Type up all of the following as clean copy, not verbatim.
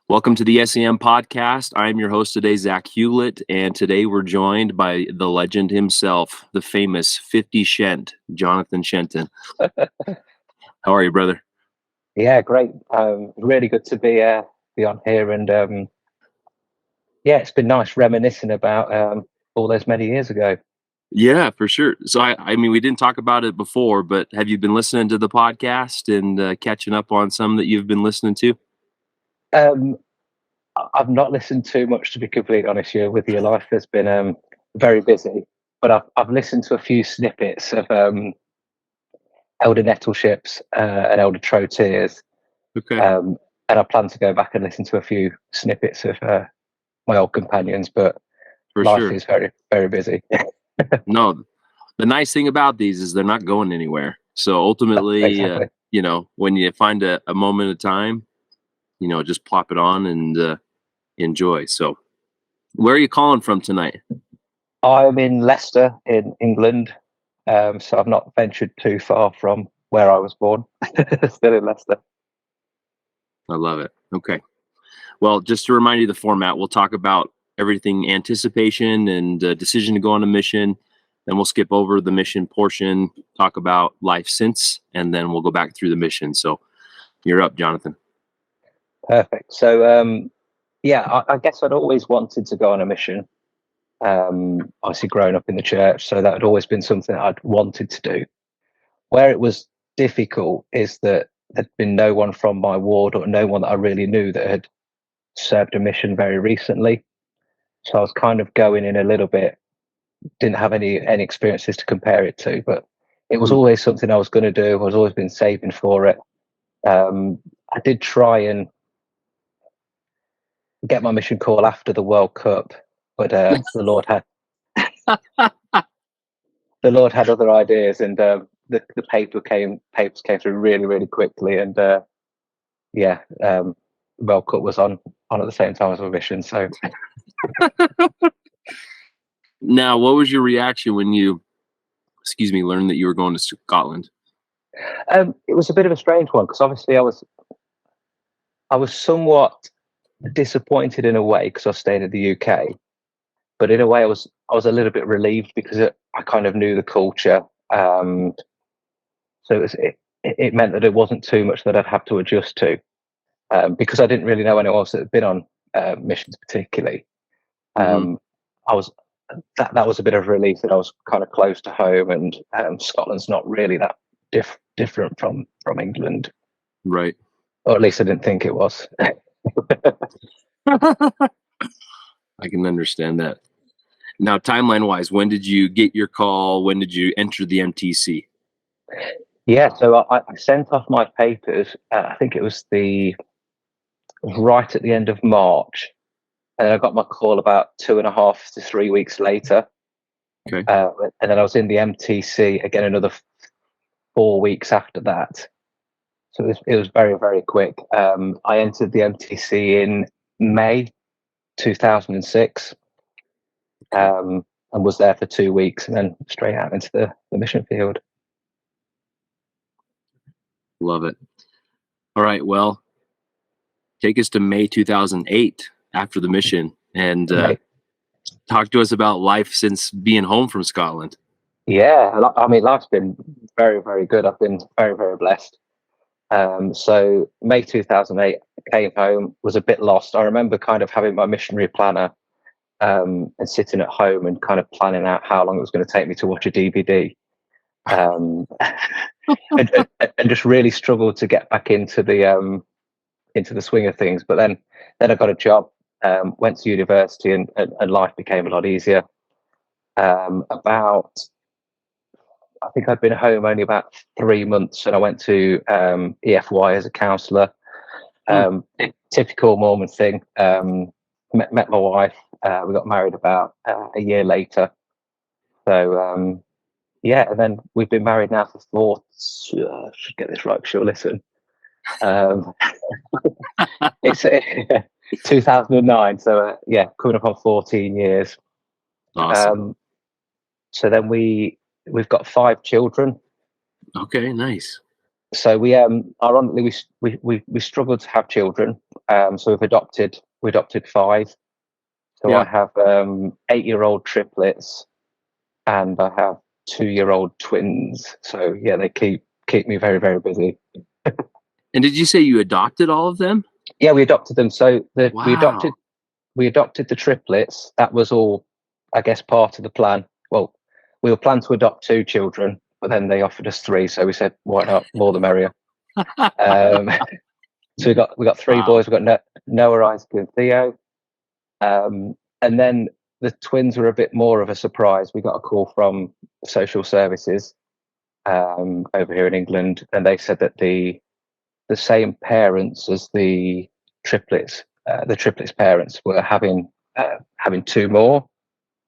Welcome to the S.E.M podcast. I'm your host today, Zach Hewlett, and today we're joined by the legend himself, the famous 50 Shent, Jonathan Shenton. How are you, brother? Yeah, great. Really good to be on here, and yeah, it's been nice reminiscing about all those many years ago. Yeah, for sure. So, I mean, we didn't talk about it before, but have you been listening to the podcast and catching up on some that you've been listening to? Um, I've not listened too much, to be completely honest with you. Life has been very busy, but I've listened to a few snippets of Elder Nettleships and Elder Trotiers, Okay, and I plan to go back and listen to a few snippets of my old companions. But for life sure. is very, very busy. No, the nice thing about these is they're not going anywhere. So ultimately, Exactly. when you find a moment of time, just plop it on and enjoy. So, where are you calling from tonight? I'm in Leicester in England, so I've not ventured too far from where I was born. Still in Leicester. I love it. Okay. Well, just to remind you the format, we'll talk about everything anticipation and decision to go on a mission. Then we'll skip over the mission portion, talk about life since, and then we'll go back through the mission. So you're up, Jonathan. Perfect. So, yeah, I guess I'd always wanted to go on a mission. Obviously, growing up in the church, so that had always been something that I'd wanted to do. Where it was difficult is that there'd been no one from my ward or no one that I really knew that had served a mission very recently. So I was kind of going in a little bit, didn't have any experiences to compare it to, but it was always something I was going to do. I was always been saving for it. I did try and get my mission call after the World Cup, but the Lord had other ideas, and the papers came through really, really quickly, and yeah, World Cup was on at the same time as my mission. So Now, what was your reaction when you, learned that you were going to Scotland? it was a bit of a strange one because obviously I was somewhat disappointed in a way because I was staying in the UK, but in a way I was a little bit relieved because I kind of knew the culture. So it meant that it wasn't too much that I'd have to adjust to, because I didn't really know anyone else that had been on missions particularly. I was that was a bit of a relief that I was kind of close to home, and Scotland's not really that different from England, Right. or at least I didn't think it was. I can understand that. Now, timeline wise, when did you get your call? When did you enter the MTC? Yeah, so I sent off my papers. I think it was right at the end of March, and I got my call about 2.5 to 3 weeks later. Okay. And then I was in the MTC again another 4 weeks after that. So it was very, very quick. I entered the MTC in May 2006, and was there for 2 weeks, and then straight out into the mission field. Love it. All right. Well, take us to May 2008 after the mission and talk to us about life since being home from Scotland. Yeah, I mean, life's been very, very good. I've been very, very blessed. So May 2008, I came home, was a bit lost. I remember kind of having my missionary planner and sitting at home and kind of planning out how long it was going to take me to watch a DVD. And just really struggled to get back into the swing of things. But then I got a job, went to university, and life became a lot easier. I think I'd been home only about 3 months, and I went to EFY as a counsellor. Typical Mormon thing. Met my wife. We got married about a year later. So yeah, and then we've been married now for should get this right. Sure, listen. It's 2009. So yeah, coming up on 14 years. Awesome. So then we've got 5 children. Okay, nice. So we ironically we struggled to have children. So we adopted 5. So Yeah. I have 8-year-old triplets, and I have 2-year-old twins. So yeah, they keep me very, very busy. And did you say you adopted all of them? Yeah, we adopted them. So Wow. we adopted the triplets. That was all, I guess, part of the plan. Well, we were planning to adopt 2 children, but then they offered us 3, so we said, why not? More the merrier. Um, so we got 3 Wow. boys. We got Noah, Isaac, and Theo. And then the twins were a bit more of a surprise. We got a call from social services over here in England, and they said that the same parents as the triplets parents were having 2 more.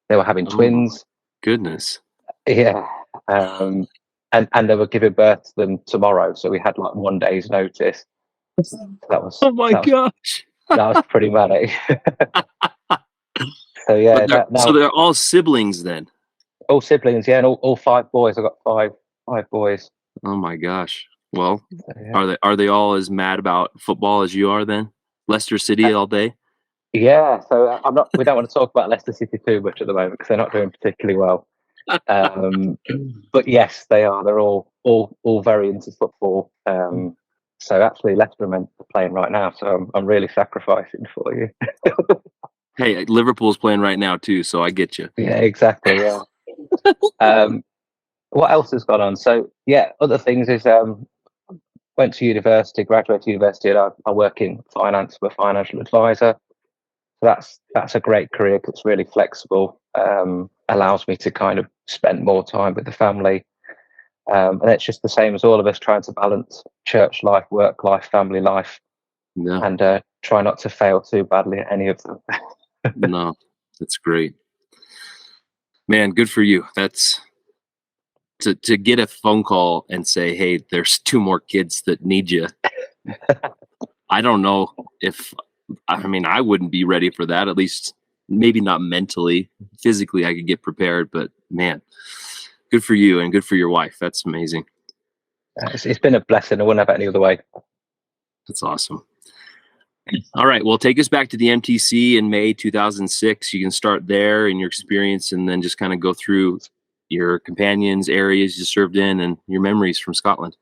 They were having Oh my twins. goodness. Yeah. And they were giving birth to them tomorrow. So we had like 1 day's notice. Oh my gosh. That was pretty manic. So yeah, So now they're all siblings then. all siblings, yeah, and all 5 boys. I got five boys. Oh my gosh. Well, So, yeah. are they all as mad about football as you are then? Leicester City all day? Yeah, so I'm not. We don't want to talk about Leicester City too much at the moment because they're not doing particularly well. But yes, they are. They're all very into football. So actually, Leicester are playing right now. So I'm really sacrificing for you. Hey, Liverpool's playing right now too, so I get you. Yeah, exactly. Yeah. What else has gone on? So yeah, other things is went to university, graduated university, and I work in finance. I'm a financial advisor. That's a great career because it's really flexible. Allows me to kind of spend more time with the family. And it's just the same as all of us trying to balance church life, work life, family life, Yeah. and try not to fail too badly at any of them. No, that's great. Man, good for you. That's to get a phone call and say, "Hey, there's 2 more kids that need you." I don't know if I mean, I wouldn't be ready for that, at least maybe not mentally. Physically, I could get prepared, but man, good for you and good for your wife. That's amazing. It's been a blessing. I wouldn't have it any other way. That's awesome. All right. Well, take us back to the MTC in May 2006. You can start there in your experience and then just kind of go through your companions, areas you served in, and your memories from Scotland.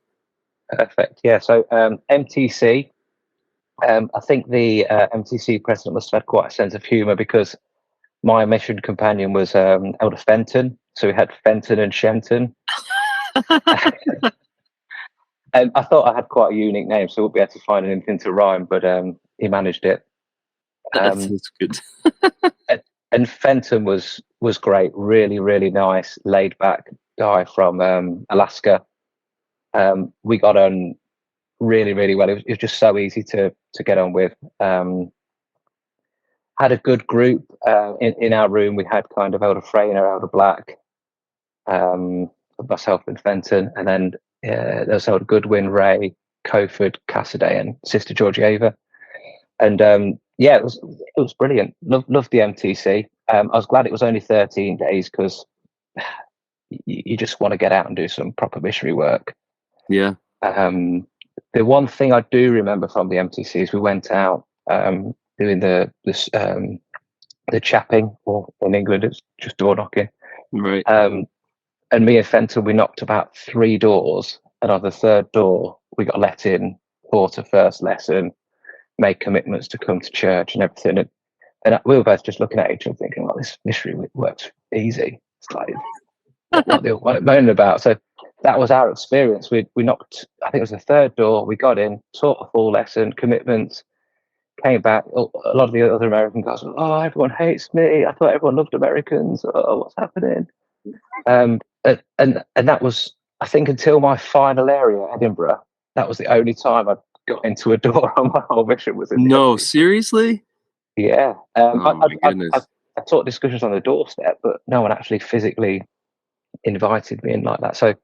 Perfect. Yeah. So MTC. I think the MTC president must have had quite a sense of humour because my mission companion was out of Fenton, so we had Fenton and Shenton. And I thought I had quite a unique name, so we'll be able to find anything to rhyme, but he managed it. That's good. And Fenton was great, really, really nice, laid back guy from Alaska. We got on really, really well. It was just so easy to get on with. Had a good group in our room. We had kind of Elder Freyner, Elder Black, myself and Fenton, and then there's Elder Goodwin, Ray, Coford, Cassidy, and Sister Georgieva. And yeah, it was brilliant. Loved the MTC. I was glad it was only 13 days because you just want to get out and do some proper missionary work. Yeah. The one thing I do remember from the MTC is we went out doing the chapping, or in England it's just door knocking. Right. And me and Fenton, we knocked about 3 doors, and on the 3rd door we got let in, taught a first lesson, made commitments to come to church and everything. And we were both just looking at each other thinking, well, this missionary works easy. It's like, what they're moaning about. So that was our experience. We knocked, I think it was the 3rd door, we got in, taught a full lesson, commitments, came back. A lot of the other American guys were, oh, everyone hates me. I thought everyone loved Americans. Oh, what's happening? And that was, I think, until my final area, Edinburgh, that was the only time I got into a door on my whole mission. Was in No, seriously? Yeah. Oh my goodness. I taught discussions on the doorstep, but no one actually physically invited me in like that. So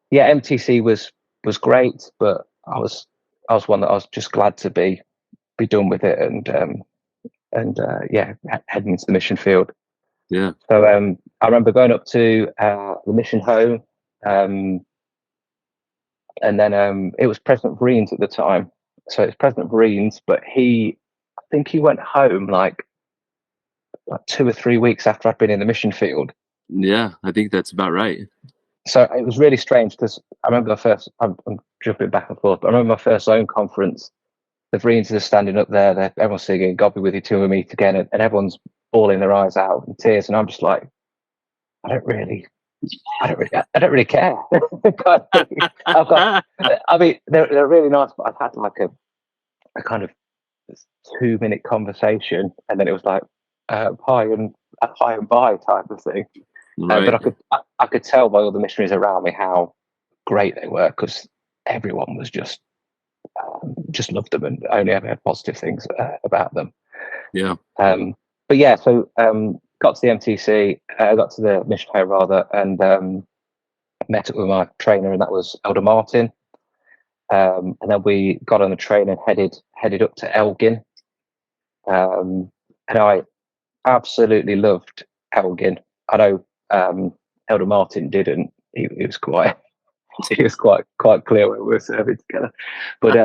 yeah, MTC was great, but I was one that I was just glad to be done with it and yeah, heading into the mission field. Yeah. So I remember going up to the mission home, and then it was President Breen's at the time, So it's President Marines, but I think he went home like 2 or 3 weeks after I'd been in the mission field. Yeah, I think that's about right. So it was really strange because I remember my first, I'm jumping back and forth, but I remember my first zone conference. The Marines are standing up there, everyone's singing "God be with you till we meet again," and everyone's bawling their eyes out in tears, and I'm just like, I don't really care. I've got, I mean, they're really nice, but I've had like a kind of 2-minute conversation, and then it was like hi and bye type of thing. Right. But I could tell by all the missionaries around me how great they were, because everyone was just loved them and only ever had positive things about them. Yeah. But yeah, so got to the MTC, got to the mission home rather, and met up with my trainer, and that was Elder Martin. And then we got on the train and headed up to Elgin. And I absolutely loved Elgin. I know Elder Martin didn't. He was quite quite clear when we were serving together. But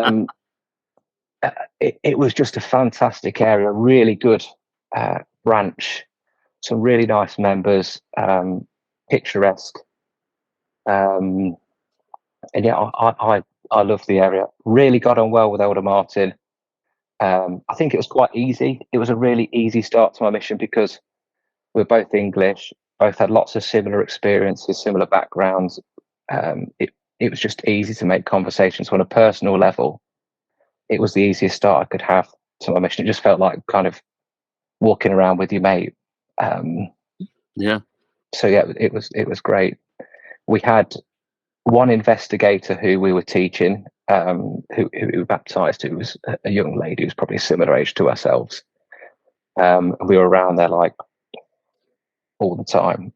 it was just a fantastic area, really good branch, some really nice members, picturesque. And yeah, I loved the area. Really got on well with Elder Martin. I think it was quite easy. It was a really easy start to my mission because we're both English, both had lots of similar experiences, similar backgrounds. It was just easy to make conversations. So on a personal level, it was the easiest start I could have to my mission. It just felt like kind of walking around with your mate. Yeah. So yeah, it was great. We had one investigator who we were teaching, who we baptized, who was a young lady who's probably a similar age to ourselves. We were around there like all the time.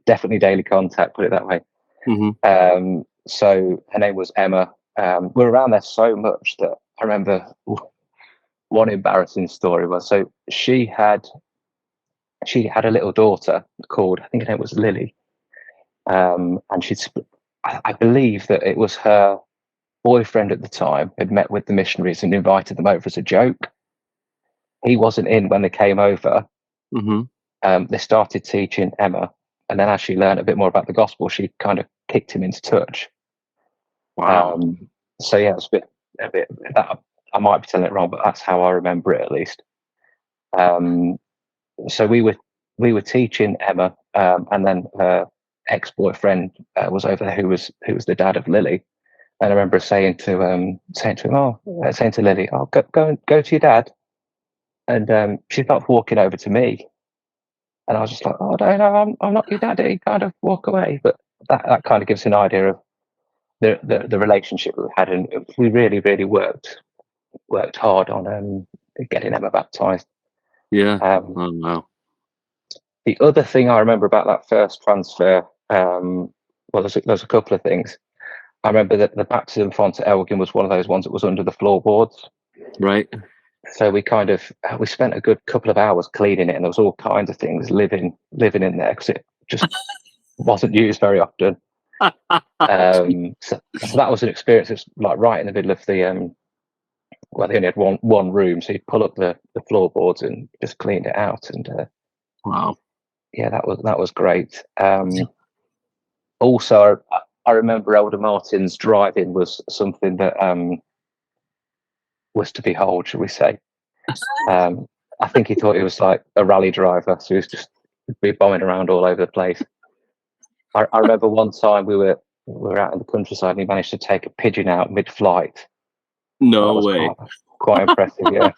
Definitely daily contact, put it that way. Mm-hmm. So her name was Emma. We were around there so much that I remember one embarrassing story was, so she had a little daughter called, I think her name was Lily. And I believe that it was her boyfriend at the time had met with the missionaries and invited them over as a joke. He wasn't in when they came over. Mm-hmm. They started teaching Emma, and then as she learned a bit more about the gospel, she kind of kicked him into touch. Wow. So yeah, it's a bit that I might be telling it wrong, but that's how I remember it at least. So we were teaching Emma, and then her ex-boyfriend was over there, who was the dad of Lily. And I remember saying to him, saying to Lily, "Oh, go to your dad." And she started walking over to me, and I was just like, "Oh, no, I'm not your daddy." Kind of walk away, but that kind of gives an idea of the relationship we had, and we really worked hard on getting Emma baptized. Yeah. Oh wow. The other thing I remember about that first transfer, well, there's a couple of things. I remember that the baptism font at Elgin was one of those ones that was under the floorboards. Right. So we spent a good couple of hours cleaning it, and there was all kinds of things living in there because it just wasn't used very often. So that was an experience. It's like right in the middle of the well, they only had one room, so you'd pull up the floorboards and just cleaned it out. And Wow. yeah, that was great. Also, I remember Elder Martin's driving was something that was to behold, shall we say. I think he thought he was like a rally driver, so he was just be bombing around all over the place. I remember one time we were out in the countryside, and he managed to take a pigeon out mid-flight. No way. Quite impressive, yeah.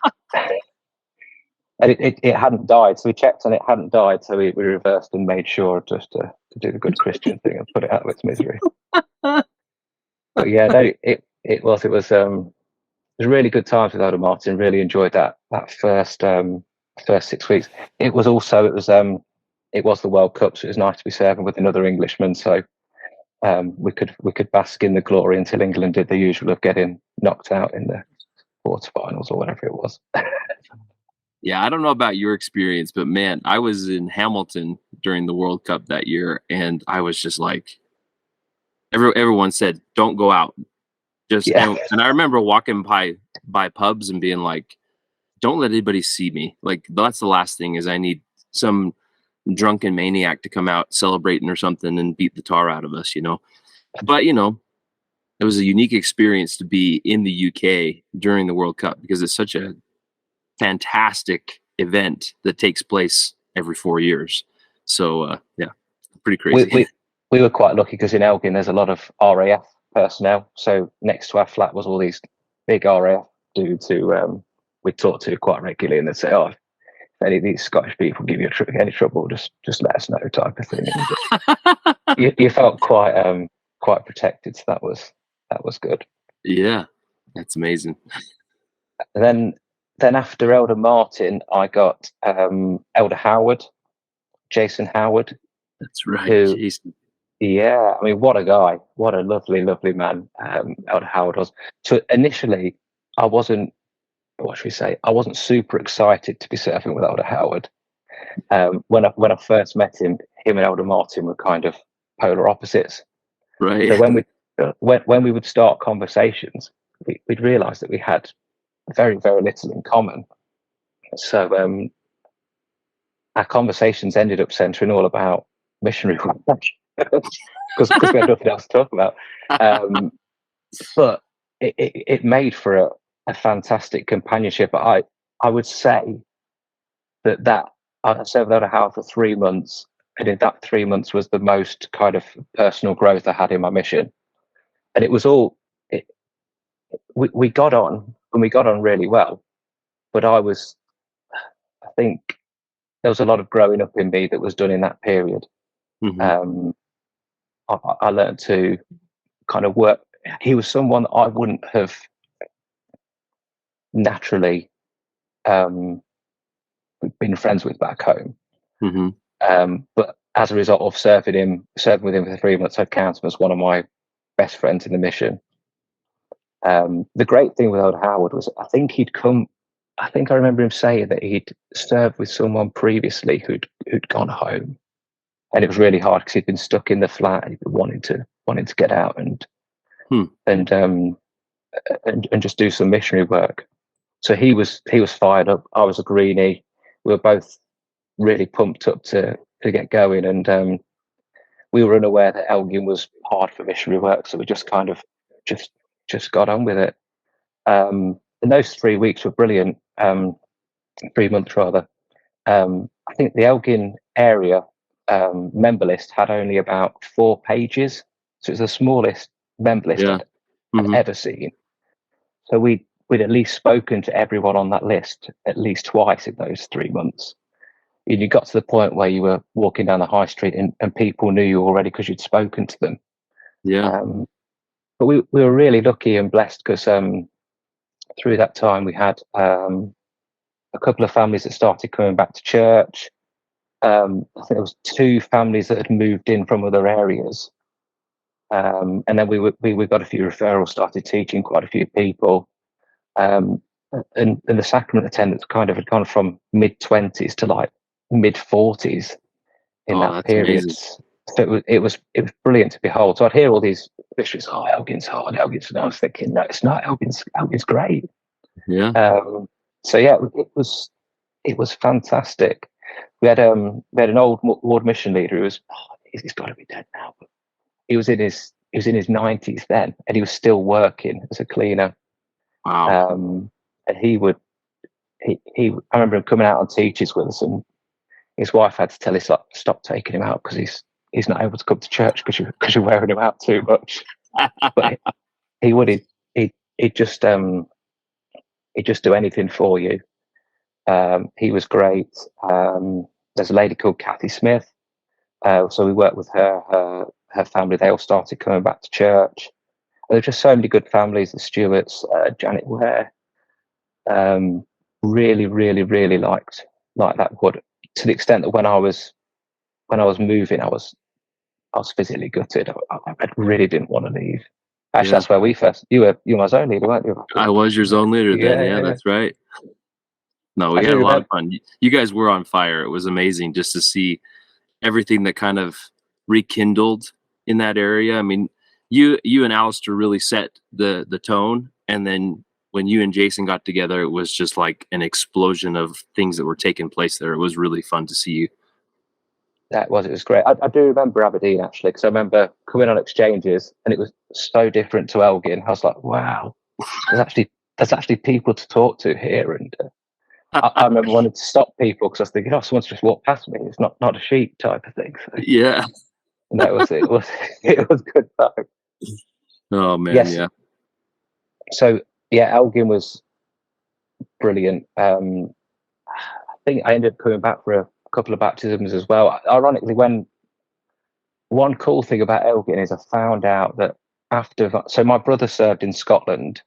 And it hadn't died, so we checked and it hadn't died, so we reversed and made sure just to do the good Christian thing and put it out of its misery. But yeah, no, it was really good times with Elder Martin. Really enjoyed that first 6 weeks. It was the World Cup, so it was nice to be serving with another Englishman. So we could bask in the glory until England did the usual of getting knocked out in the quarterfinals or whatever it was. Yeah, I don't know about your experience, but man, I was in Hamilton during the World Cup that year, and I was just like, everyone said, "Don't go out. Just Yeah. and I remember walking by pubs and being like, don't let anybody see me. Like that's the last thing is I need some drunken maniac to come out celebrating or something and beat the tar out of us, you know. But you know, it was a unique experience to be in the UK during the World Cup because it's such a fantastic event that takes place every 4 years. So yeah, pretty we, crazy. we we were quite lucky because in Elgin there's a lot of RAF personnel. So next to our flat was all these big RAF dudes who we talked to quite regularly, and they'd say, "Oh, if any of these Scottish people give you any trouble, just let us know," type of thing. And you felt quite protected. So that was good. Yeah, that's amazing. And then after Elder Martin, I got Elder Howard, Jason Howard, That's right. who, Jason. yeah, I mean, what a guy, what a lovely, lovely man. Elder Howard was. So initially, I wasn't. What should we say? I wasn't super excited to be serving with Elder Howard. When I first met him, him and Elder Martin were kind of polar opposites. Right. So when we would start conversations, we'd realise that we had very, very little in common. So our conversations ended up centering all about missionary work because we had nothing else to talk about. But it made for a fantastic companionship. I would say that I served out of house for 3 months, and in that 3 months was the most kind of personal growth I had in my mission. And it was all we got on, and we got on really well. But I think there was a lot of growing up in me that was done in that period. Mm-hmm. I learned to kind of work. He was someone that I wouldn't have naturally been friends with back home. Mm-hmm. But as a result of serving with him for 3 months, I'd count him as one of my best friends in the mission. The great thing with Elder Howard was I think I remember him saying that he'd served with someone previously who'd gone home, and it was really hard because he'd been stuck in the flat and he'd been wanting to get out and just do some missionary work. So he was fired up. I was a greenie. We were both really pumped up to get going, and we were unaware that Elgin was hard for missionary work, so we just kind of just got on with it. And those 3 weeks were brilliant. 3 months rather. I think the Elgin area member list had only about 4 pages, so it was the smallest member list Yeah. I'd ever seen. So we'd at least spoken to everyone on that list at least twice in those 3 months. And you got to the point where you were walking down the high street and people knew you already because you'd spoken to them. Yeah. But we were really lucky and blessed because through that time we had a couple of families that started coming back to church. I think there was 2 families that had moved in from other areas, and then we got a few referrals, started teaching quite a few people, and the sacrament attendance kind of had gone from mid-20s to like mid-40s in that That's period. amazing. So it was brilliant to behold. So I'd hear all these bishops, "Oh, Elgin's hard, Elgin's," and I was thinking, "No, it's not. Elgin's great." Yeah. So yeah, it was fantastic. We had an old ward mission leader who was he's got to be dead now, but he was in his 90s then, and he was still working as a cleaner. Wow. And I remember him coming out on teaches with us, and his wife had to tell us stop taking him out because he's not able to come to church because you're wearing him out too much. But he'd just do anything for you. He was great. There's a lady called Kathy Smith. So we worked with her family. They all started coming back to church. There were just so many good families. The Stewarts, Janet Ware, really, really, really liked that wood, to the extent that when I was moving, I was physically gutted. I really didn't want to leave. Actually, that's where we first. You were my zone leader, weren't you? I was your zone leader then. Yeah, that's right. No, we had a lot of fun. You guys were on fire. It was amazing just to see everything that kind of rekindled in that area. I mean, you and Alistair really set the tone, and then when you and Jason got together, it was just like an explosion of things that were taking place there. It was really fun to see you. It was great. I do remember Aberdeen actually, because I remember coming on exchanges and it was so different to Elgin. I was like, wow, there's actually people to talk to here. And I remember wanting to stop people because I was thinking, oh, someone's just walked past me. It's not a sheep type of thing. So Yeah. that was it. It was good fun. Oh man, Yes. yeah. So yeah, Elgin was brilliant. I think I ended up coming back for a couple of baptisms as well. Ironically, one cool thing about Elgin is I found out that so my brother served in Scotland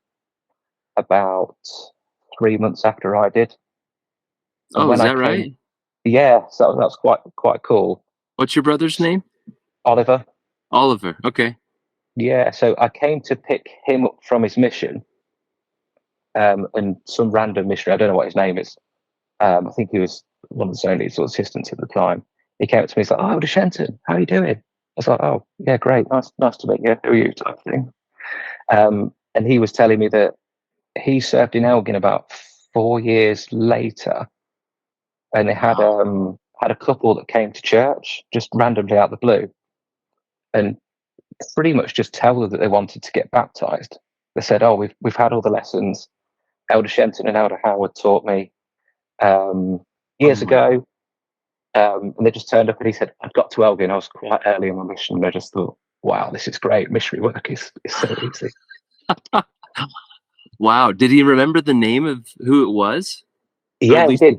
about 3 months after I did. And Oh, when is I that came, right? yeah, so that was quite cool. What's your brother's name? Oliver. Oliver. Okay. Yeah, so I came to pick him up from his mission, and some random missionary, I don't know what his name is. I think he was one of the only sort of assistants at the time. He came up to me, he's like, "Oh, to Shenton, how are you doing?" I was like, "Oh, yeah, great, nice to meet you. Who are you?" type of thing. And he was telling me that he served in Elgin about 4 years later, and they had had a couple that came to church just randomly out of the blue, and pretty much just tell them that they wanted to get baptized. They said, "Oh, we've had all the lessons. Elder Shenton and Elder Howard taught me years ago." And they just turned up, and he said, "I'd got to Elgin. I was quite early in my mission, and I just thought, wow, this is great. Missionary work is so easy." Wow. Did he remember the name of who it was? Or at Yeah, he least did.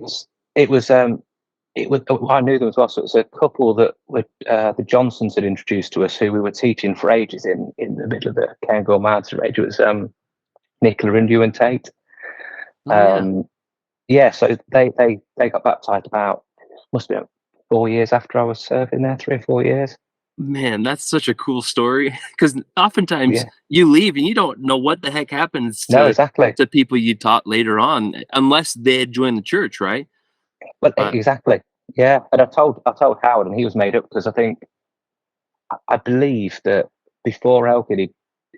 It was I knew them as well. So it was a couple that were the Johnsons had introduced to us, who we were teaching for ages in the middle of the Cairngorm Mountains age. It was Nicola and Ewan Tate. Oh yeah. Yeah, so they got baptized about, must have been 4 years after I was serving there, 3 or 4 years. Man, that's such a cool story. Because oftentimes Yeah, you leave and you don't know what the heck happens no, exactly. to people you taught later on, unless they had joined the church, right? Well, But exactly. Yeah, and I told Howard, and he was made up because I believe that before Elgin,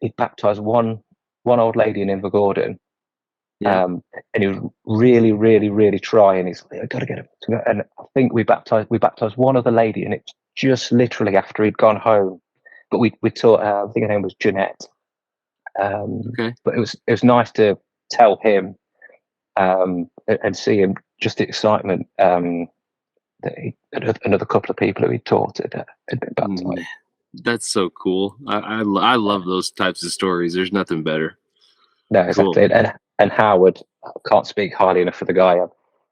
he baptized one old lady in Invergordon, yeah. and he was really, really, really trying. He's like, "I got to get him." And I think we baptized one other lady, and it's just literally after he'd gone home. But we taught her. I think her name was Jeanette. Okay. But it was nice to tell him and see him, just the excitement that another couple of people who he taught had been baptized. Man, that's so cool. I love those types of stories. There's nothing better. No, Cool. exactly. And Howard, I can't speak highly enough of the guy.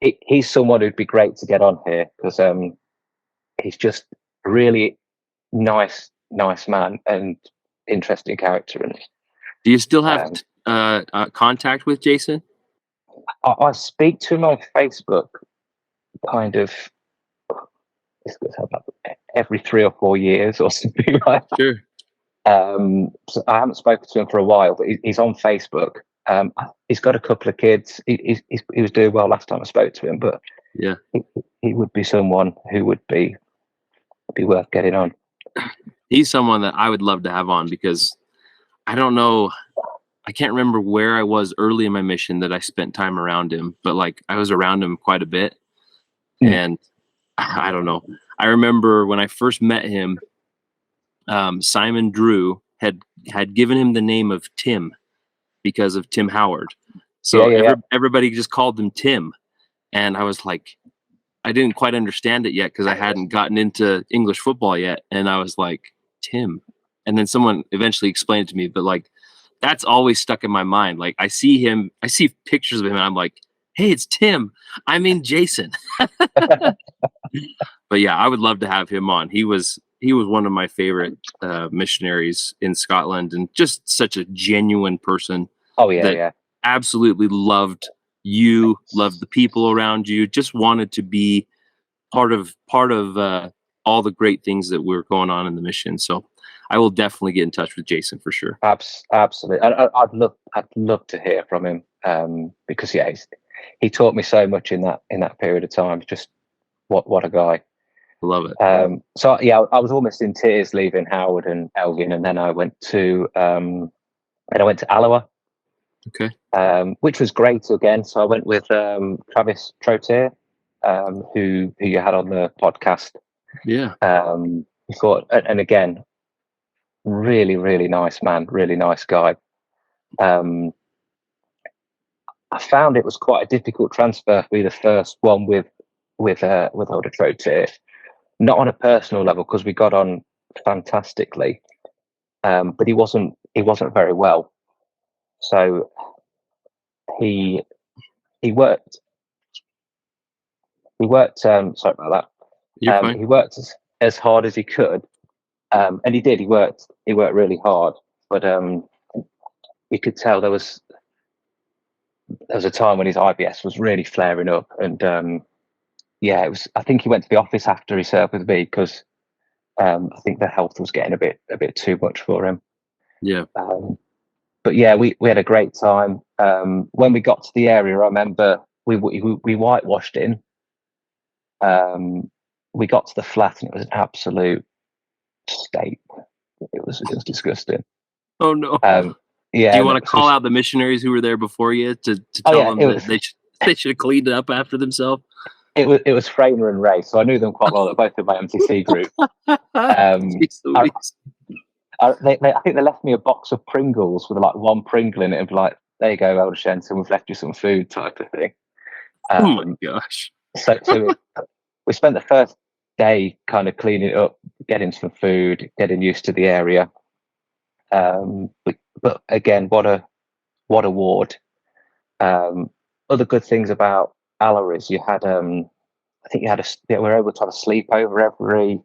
He's someone who'd be great to get on here because he's just a really nice man and interesting character. And Do you still have um, contact with Jason? I speak to him on Facebook, kind of every 3 or 4 years or something like that. Sure. So I haven't spoken to him for a while, but he's on Facebook. He's got a couple of kids. He was doing well last time I spoke to him, but Yeah. he would be someone who would be worth getting on. He's someone that I would love to have on because I don't know. I can't remember where I was early in my mission that I spent time around him, but like I was around him quite a bit. And I don't know. I remember when I first met him, Simon Drew had given him the name of Tim because of Tim Howard. So Yeah. everybody just called him Tim. And I was like, I didn't quite understand it yet because I hadn't gotten into English football yet. And I was like, Tim. And then someone eventually explained it to me, but like, that's always stuck in my mind. Like I see pictures of him and I'm like, hey, it's Tim. I mean, Jason. But yeah, I would love to have him on. He was one of my favorite missionaries in Scotland and just such a genuine person. Oh yeah, that yeah. Absolutely loved you, loved the people around you, just wanted to be part of all the great things that were going on in the mission. So I will definitely get in touch with Jason for sure. Absolutely. And I'd love to hear from him because yeah, he taught me so much in that period of time. Just what a guy. Love it. So yeah, I was almost in tears leaving Howard and Elgin, and then I went to Alloa, Okay. which was great again. So I went with Travis Trotier, who you had on the podcast. Yeah. Before, and again, really, really nice man, really nice guy. I found it was quite a difficult transfer to be the first one with Elder Trotier, not on a personal level because we got on fantastically, but he wasn't very well. So he worked. Sorry about that. You're fine. He worked as hard as he could, and he did. He worked really hard, but you could tell there was a time when his IBS was really flaring up, and yeah, it was. I think he went to the office after he served with me because I think the health was getting a bit too much for him. Yeah. But yeah, we had a great time. When we got to the area, I remember we whitewashed in. We got to the flat and it was an absolute state. It was disgusting. Oh no. Yeah. Do you want to call out the missionaries who were there before you to tell them that they should have cleaned it up after themselves? It was Frainer and Ray, so I knew them quite well. They're both in my MTC group. I think they left me a box of Pringles with like one Pringle in it, and be like, "There you go, Elder Shenton, we've left you some food," type of thing. Oh my gosh! So we spent the first day kind of cleaning it up, getting some food, getting used to the area. But again, what a ward. Other good things about Alloa is you had, I think we were able to have a sleepover every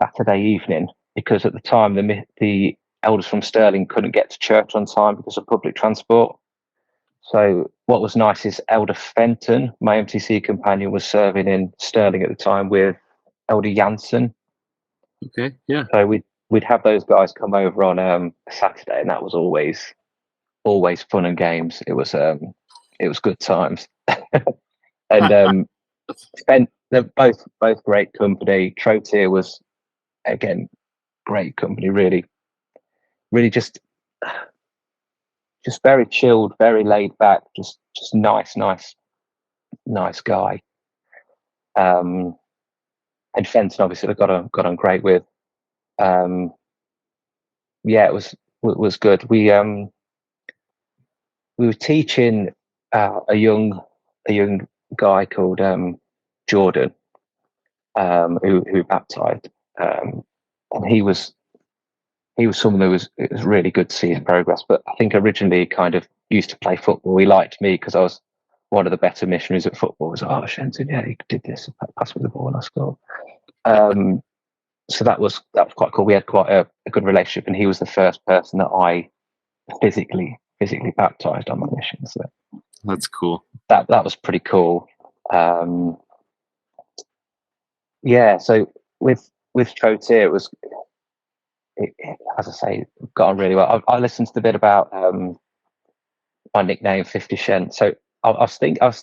Saturday evening because at the time the elders from Stirling couldn't get to church on time because of public transport. So what was nice is Elder Fenton, my MTC companion, was serving in Stirling at the time with Elder Jansen. Okay, yeah. So we'd have those guys come over on a Saturday, and that was always fun and games. It was good times. And they're both great company. Trotier was again great company. Really just very chilled, very laid back, just nice guy. And Fenton obviously I got on great with. Yeah, it was good. We were teaching a young guy called Jordan, who baptized, and he was someone who it was really good to see his progress. But I think originally he kind of used to play football. He liked me because I was one of the better missionaries at football. He was like, "Oh, Shenton, yeah, he did this, pass me the ball and I scored." So that was quite cool. We had quite a good relationship, and he was the first person that I physically baptized on my mission. So that's cool. That was pretty cool. Yeah. So with Trotier, as I say, got on really well. I listened to the bit about my nickname 50 Shen. So I was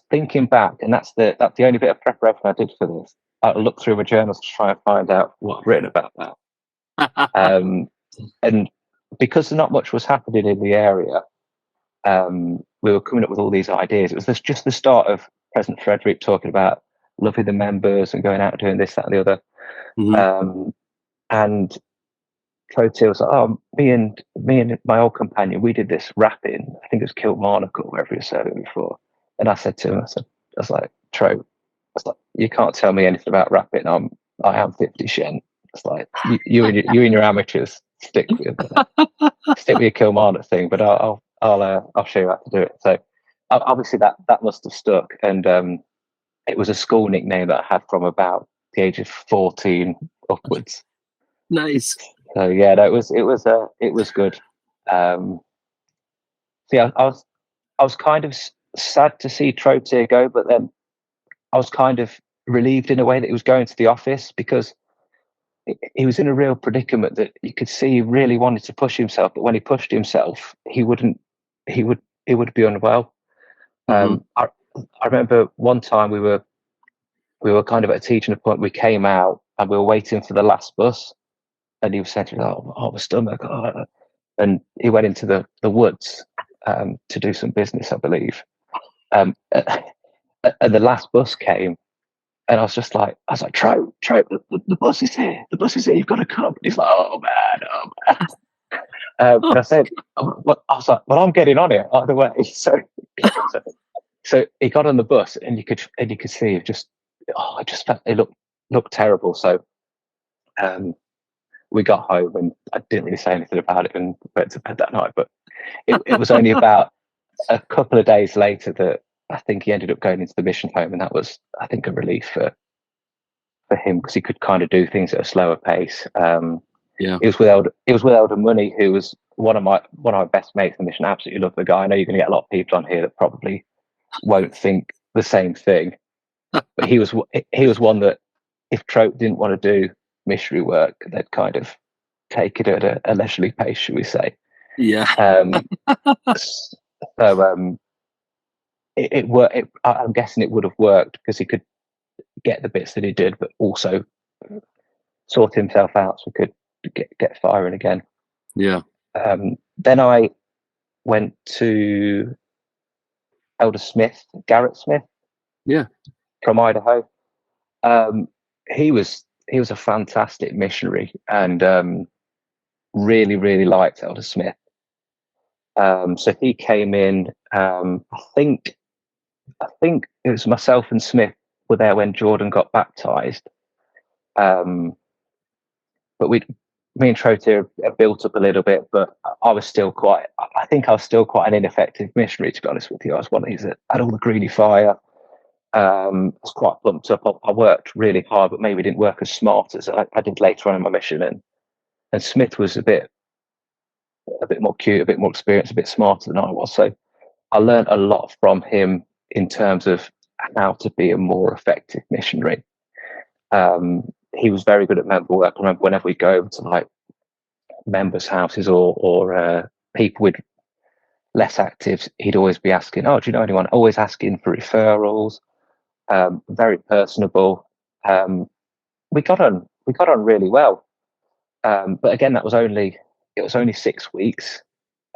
thinking back, and that's the only bit of preparation I did for this. I looked through my journals to try and find out what I've written about that. And because not much was happening in the area, we were coming up with all these ideas. It was just the start of President Frederick talking about loving the members and going out and doing this, that, and the other. Mm-hmm. And Trotier was like, "Oh, me and my old companion, we did this rapping. I think it was Kilmarnock or wherever he was serving before." And I said to him, I was like, "Tro, you can't tell me anything about rapping. I am 50 Shen." It's like you and your amateurs stick with your Kilmarnock thing, but I'll show you how to do it. So obviously that must have stuck, and it was a school nickname that I had from about the age of 14 upwards. Nice. So yeah, it was good. Yeah, I was kind of sad to see Trotier go, but then I was kind of relieved in a way that he was going to the office because he was in a real predicament that you could see he really wanted to push himself, but when he pushed himself, he would be unwell. Mm-hmm. I remember one time we were we were kind of at a teaching point. We came out and we were waiting for the last bus, and he was saying, "Oh, my stomach," and he went into the woods to do some business, I believe. And the last bus came, and I was like, Trope, the bus is here. The bus is here. You've got to come. And he's like, oh man. And I said, well, I was like, well, I'm getting on it either way. So he got on the bus, and you could see it just, I just felt it looked terrible. So we got home, and I didn't really say anything about it, and went to bed that night. But it was only about a couple of days later that I think he ended up going into the mission home, and that was, I think, a relief for him, because he could kind of do things at a slower pace. Yeah. It was with Elder Money, who was one of my best mates in the mission. I absolutely love the guy. I know you're going to get a lot of people on here that probably won't think the same thing, but he was one that, if Trope didn't want to do missionary work, they'd kind of take it at a leisurely pace, should we say? Yeah. So it worked. I'm guessing it would have worked because he could get the bits that he did, but also sort himself out so he could get firing again. Yeah. Then I went to Elder Smith, Garrett Smith. Yeah. From Idaho. He was a fantastic missionary, and really, really liked Elder Smith. So he came in. I think it was myself and Smith were there when Jordan got baptized. But me and Trotier built up a little bit, but I think I was still quite an ineffective missionary, to be honest with you. I was one of these that had all the greedy fire. I was quite pumped up. I worked really hard, but maybe didn't work as smart as I did later on in my mission. And Smith was a bit more cute, a bit more experienced, a bit smarter than I was. So I learned a lot from him in terms of how to be a more effective missionary. He was very good at member work. I remember whenever we go over to like members' houses or people with less active, he'd always be asking, "Oh, do you know anyone?" Always asking for referrals. Very personable. We got on really well. But again, it was only 6 weeks.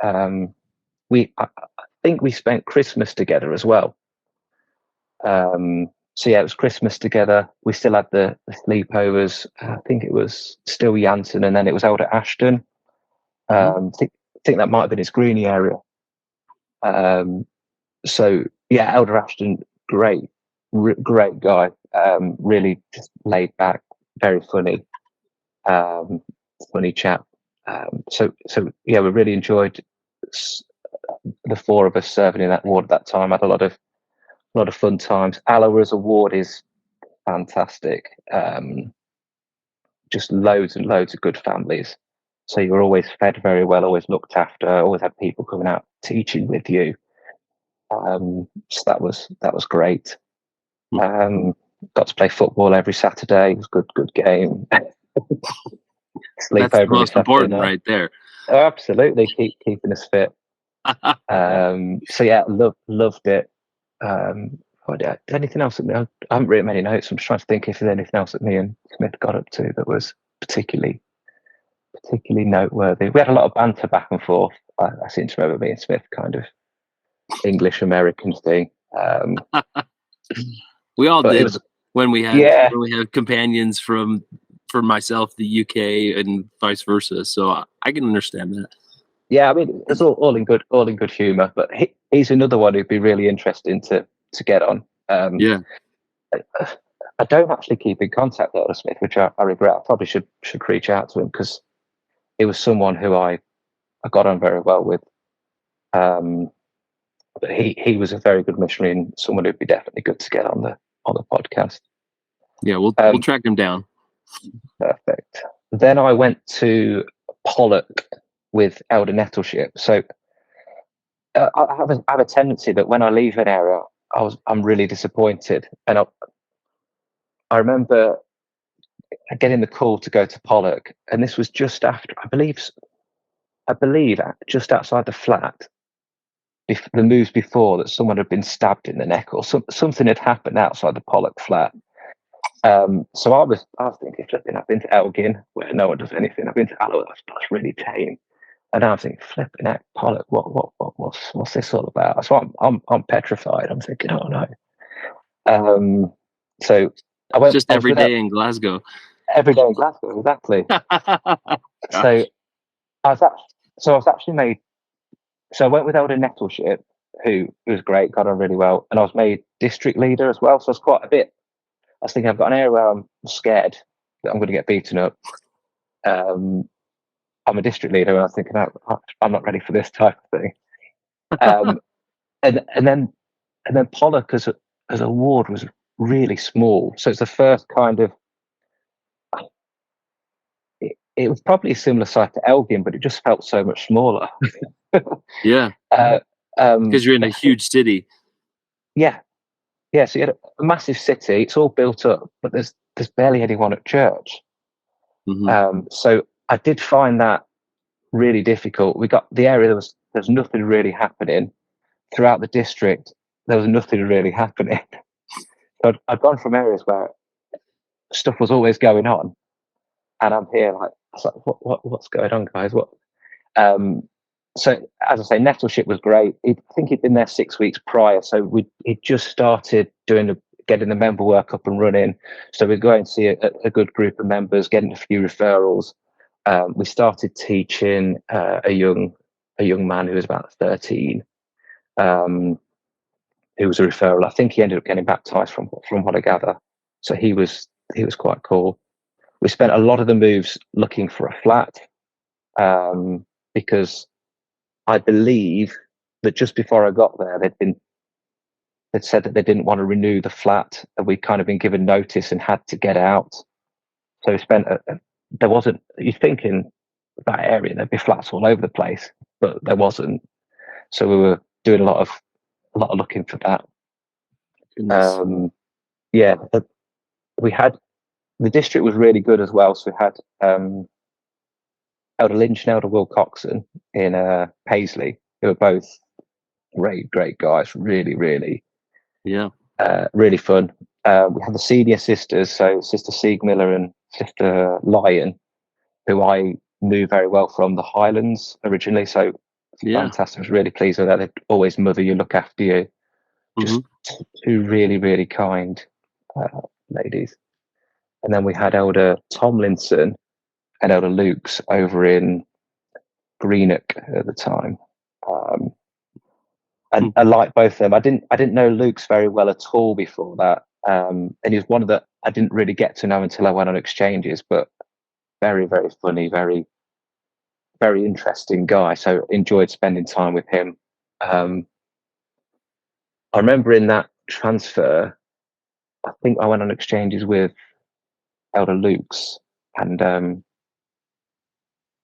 I think we spent Christmas together as well. So yeah, it was Christmas together. We still had the sleepovers. I think it was still Jansen, and then it was Elder Ashton. I think that might have been his Greenie area. So yeah, Elder Ashton, great guy. Really just laid back, very funny, funny chap. So yeah, we really enjoyed the four of us serving in that ward at that time. Had a lot of fun times. Allora's award is fantastic. Just loads and loads of good families. So you were always fed very well, always looked after, always had people coming out teaching with you. So that was great. Got to play football every Saturday. It was good game. Sleep That's over the most important right there. Oh, absolutely, keeping us fit. So yeah, loved it. Anything else that I haven't written many notes. I'm just trying to think if there's anything else that me and Smith got up to that was particularly noteworthy. We had a lot of banter back and forth. I seem to remember me and Smith kind of English American thing. We all did when we had companions from myself, the UK, and vice versa. So I can understand that. Yeah, I mean, it's all in good humour. But he's another one who'd be really interesting to get on. Yeah, I don't actually keep in contact with Elder Smith, which I regret. I probably should reach out to him, because it was someone who I got on very well with. But he was a very good missionary and someone who'd be definitely good to get on the podcast. Yeah, we'll track him down. Perfect. Then I went to Pollock with Elder Nettleship. So I have a tendency that when I leave an area, I'm really disappointed. And I remember getting the call to go to Pollock, and this was just after, I believe just outside the flat, the moves before, that someone had been stabbed in the neck, or something had happened outside the Pollock flat. So I was thinking, flipping, I've been to Elgin where no one does anything. I've been to Alloa, that's really tame. And I was thinking, flipping heck, Pollock, what's this all about? So I'm petrified. I'm thinking, oh no. So It's just I was every with day in Glasgow. every day in Glasgow, exactly. So Gosh. I was actually made. So I went with Elder Nettleship, who was great, got on really well, and I was made district leader as well. So I was quite a bit. I was thinking I've got an area where I'm scared that I'm going to get beaten up. I'm a district leader, and I was thinking I'm not ready for this type of thing. Um, and then Pollock as a ward was really small, so it's the first kind of. It was probably a similar size to Elgin, but it just felt so much smaller. Yeah, because you're in a huge city. Yeah, yeah. So you had a massive city. It's all built up, but there's barely anyone at church. So I did find that really difficult. We got the area there's nothing really happening throughout the district. There was nothing really happening. So I'd gone from areas where stuff was always going on, and I'm here like I was like, what's going on, guys? What? Um, so as I say, Nettleship was great. I think he'd been there 6 weeks prior, so he just started getting the member work up and running. So we'd go and see a good group of members, getting a few referrals. We started teaching a young man who was about 13, who was a referral. I think he ended up getting baptized from what I gather. So he was quite cool. We spent a lot of the moves looking for a flat, because I believe that just before I got there, they'd said that they didn't want to renew the flat, and we'd kind of been given notice and had to get out. So we spent there wasn't. You think in that area there'd be flats all over the place, but there wasn't. So we were doing a lot of looking for that. Yeah, we had the district was really good as well. So we had Elder Lynch and Elder Will Coxon in Paisley, who were both great guys, really really fun. We had the senior sisters, so Sister Sieg Miller and Sister Lyon, who I knew very well from the Highlands originally. So fantastic. I was really pleased with that. They'd always mother you, look after you. Just two really kind ladies. And then we had Elder Tomlinson and Elder Luke's over in Greenock at the time. And I like both of them. I didn't know Luke's very well at all before that. And he was one of the I didn't really get to know until I went on exchanges, but very funny, very interesting guy. So enjoyed spending time with him. I remember in that transfer, I think I went on exchanges with Elder Luke's, and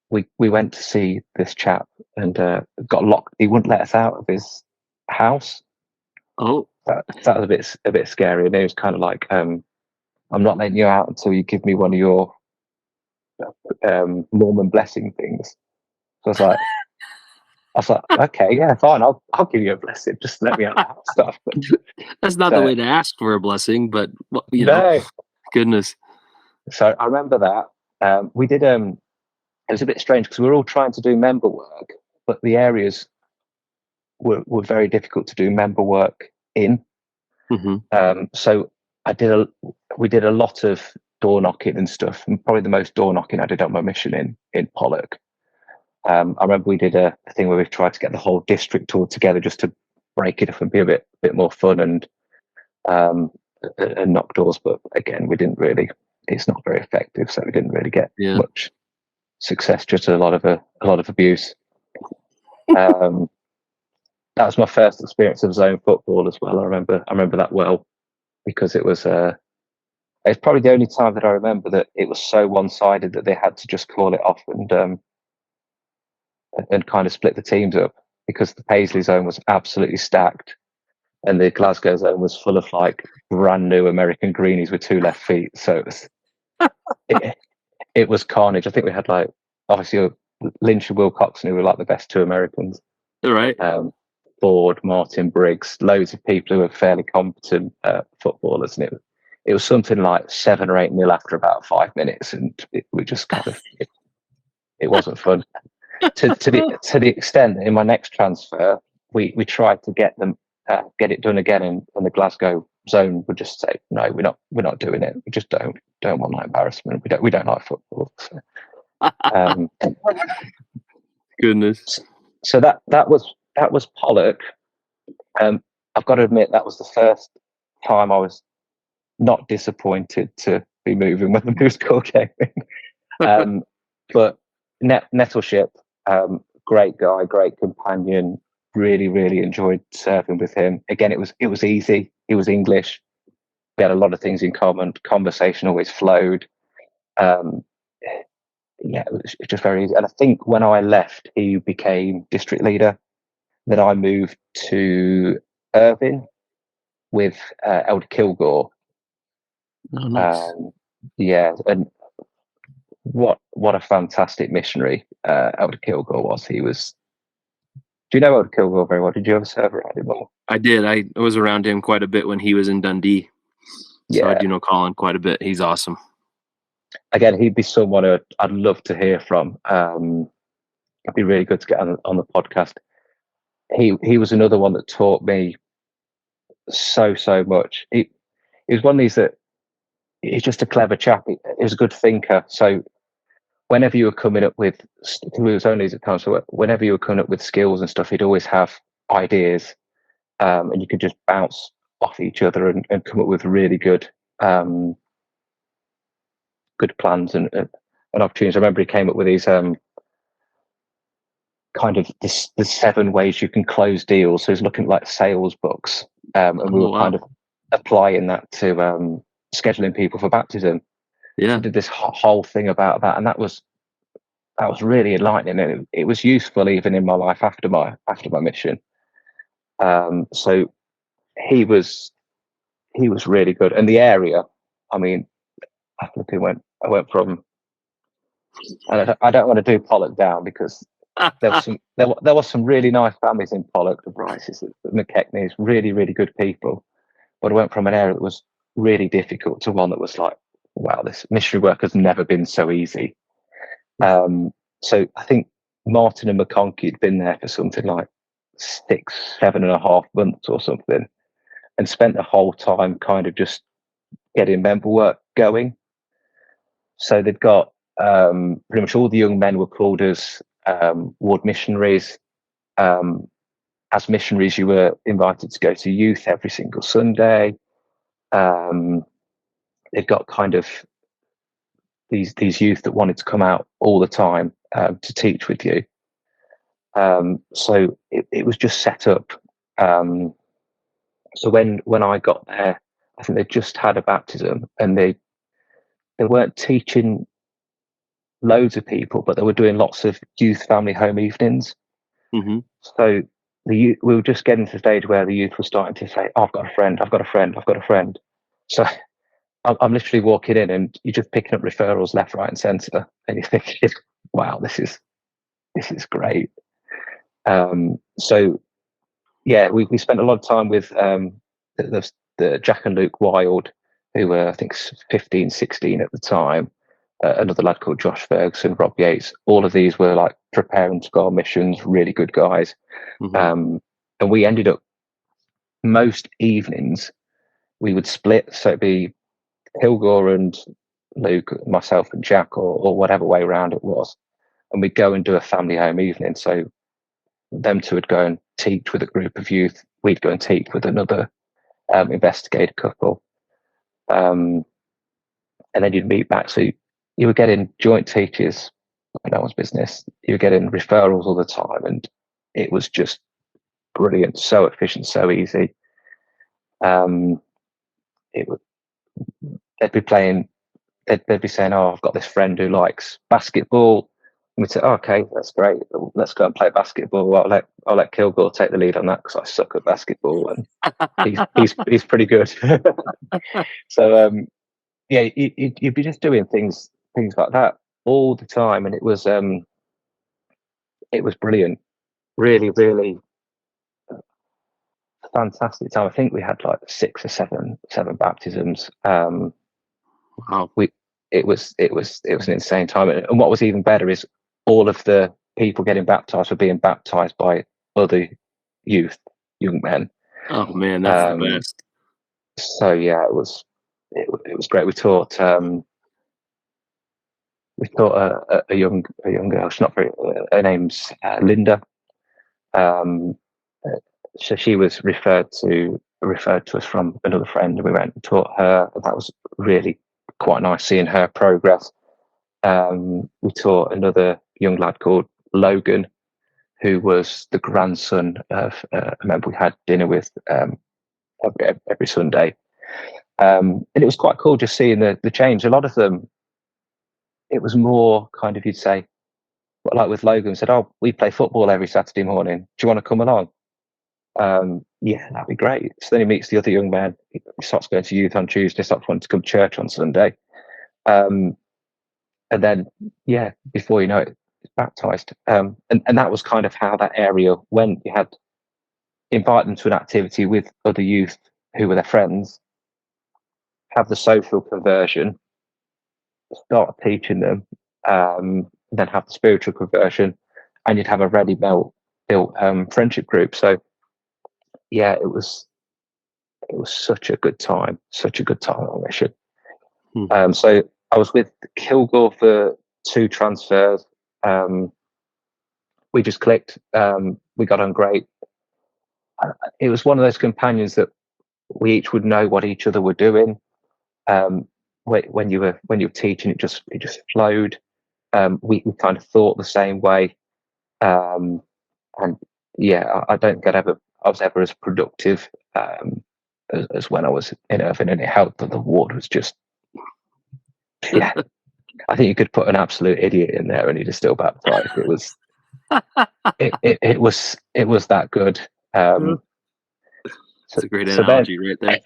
we went to see this chap, and got locked. He wouldn't let us out of his house. Oh, that was a bit scary. And it was kind of like, I'm not letting you out until you give me one of your Mormon blessing things. So I was like, okay, yeah, fine. I'll give you a blessing. Just let me out of the house stuff. That's not the way to ask for a blessing, but you no. know, goodness. So I remember that we did. It was a bit strange because we were all trying to do member work, but the areas were very difficult to do member work in. So we did a lot of door knocking and stuff, and probably the most door knocking I did on my mission in Pollock. I remember we did a thing where we tried to get the whole district all together just to break it up and be a bit more fun and knock doors. But again, we didn't really. It's not very effective, so we didn't really get much success. Just a lot of abuse. That was my first experience of zone football as well. I remember that well because it was. It's probably the only time that I remember that it was so one-sided that they had to just call it off and kind of split the teams up, because the Paisley zone was absolutely stacked and the Glasgow zone was full of like brand new American greenies with 2 left feet. So it was carnage. I think we had like obviously Lynch and Will Coxon, who were like the best 2 Americans. All right. Ford, Martin Briggs, loads of people who were fairly competent footballers, and it was something like 7 or 8-0 after about 5 minutes, and we just kind of it wasn't fun. To the extent that in my next transfer, we tried to get it done again, and the Glasgow zone would just say, no, we're not doing it. We just don't want that embarrassment. We don't like football. So, Goodness. so that was Pollock. I've got to admit that was the first time I was not disappointed to be moving when the musical came in. But Nettleship, great guy, great companion. Really, really enjoyed serving with him. Again, it was easy. He was English. We had a lot of things in common. Conversation always flowed. It was just very easy. And I think when I left, he became district leader. Then I moved to Irvine with Elder Kilgore. Oh, nice. And what a fantastic missionary Elder Kilgore was. He was. Do you know Elder Kilgore very well? Did you ever serve around him? I did. I was around him quite a bit when he was in Dundee. So I do know Colin quite a bit. He's awesome. Again, he'd be someone I'd love to hear from. It'd be really good to get on the podcast. He was another one that taught me so much. He was one of these that he's just a clever chap. He was a good thinker. So whenever you were coming up with, he was only as a counsellor, whenever you were coming up with skills and stuff, he'd always have ideas, and you could just bounce off each other and come up with really good plans and opportunities. I remember he came up with these kind of the 7 ways you can close deals. So he's looking at like sales books, and we were kind of applying that to scheduling people for baptism. Yeah, so did this whole thing about that, and that was really enlightening, and it was useful even in my life after my mission. So he was really good, and the area. I mean, I went from. And I don't want to do Pollock down because there was some really nice families in Pollock, the Bryces, the McKechnie's, really, really good people. But I went from an area that was really difficult to one that was like, wow, this missionary work has never been so easy. So I think Martin and McConkey had been there for something like 7.5 months or something, and spent the whole time kind of just getting member work going. So they've got pretty much all the young men were called as ward missionaries. As missionaries, you were invited to go to youth every single Sunday. They've got kind of these youth that wanted to come out all the time to teach with you. So it was just set up. So when I got there, I think they just had a baptism, and they weren't teaching loads of people, but they were doing lots of youth family home evenings. Mm-hmm. So we were just getting to the stage where the youth were starting to say, oh, I've got a friend. So I'm literally walking in, and you're just picking up referrals left, right, and centre, and you're thinking, wow, this is great. So yeah, we spent a lot of time with the Jack and Luke Wild, who were I think 15, 16 at the time. Another lad called Josh Ferguson, Rob Yates. All of these were like preparing to go on missions, really good guys. Mm-hmm. And we ended up most evenings we would split, so it'd be Kilgore and Luke, myself and Jack, or whatever way around it was, and we'd go and do a family home evening. So them two would go and teach with a group of youth. We'd go and teach with another investigator couple, and then you'd meet back. So you were getting joint teachers, no one's business. You were getting referrals all the time, and it was just brilliant, so efficient, so easy. They'd be playing. They'd be saying, "Oh, I've got this friend who likes basketball." And we'd say, oh, "Okay, that's great. Let's go and play basketball." I'll let Kilgore take the lead on that because I suck at basketball, and he's pretty good. So yeah, you'd be just doing things like that all the time, and it was brilliant. Really, really fantastic time. I think we had like 6 or 7 baptisms. Wow. It was an insane time, and what was even better is all of the people getting baptized were being baptized by other young men. Oh man, that's the best. So yeah, it was great. We taught a young girl. She's not very. Her name's Linda. So she was referred to us from another friend, and we went and taught her. That was really quite nice seeing her progress. We taught another young lad called Logan, who was the grandson of a member we had dinner with every Sunday. And it was quite cool just seeing the change. A lot of them, it was more kind of, you'd say, like with Logan, said, "Oh, we play football every Saturday morning. Do you want to come along?" Yeah, that'd be great. So then he meets the other young man. He starts going to youth on Tuesday, starts wanting to come to church on Sunday. And then, yeah, before you know it, he's baptized. And that was kind of how that area went. You had invite them to an activity with other youth who were their friends, have the social conversion, start teaching them, then have the spiritual conversion, and you'd have a ready built friendship group. So yeah, it was such a good time on mission. So I was with Kilgore for 2 transfers. We just clicked. We got on great. It was one of those companions that we each would know what each other were doing. When you were teaching, it just flowed. We kind of thought the same way, and yeah, I don't get I was ever as productive as when I was in Irvine, and it helped that the ward was just, yeah. I think you could put an absolute idiot in there and he'd have still baptized. It was it was that good. It's a great analogy right there.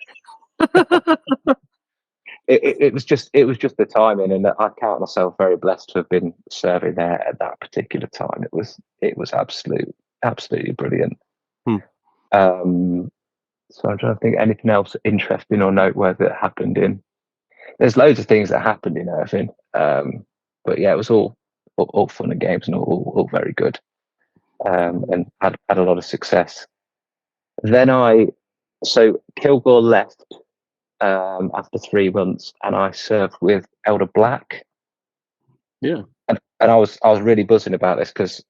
It was just the timing, and I count myself very blessed to have been serving there at that particular time. It was absolutely brilliant. So I'm trying to think anything else interesting or noteworthy that happened in. There's loads of things that happened in Irvine, but yeah, it was all fun and games and all very good, and had a lot of success. Then so Kilgore left after 3 months, and I served with Elder Black. Yeah, and I was really buzzing about this because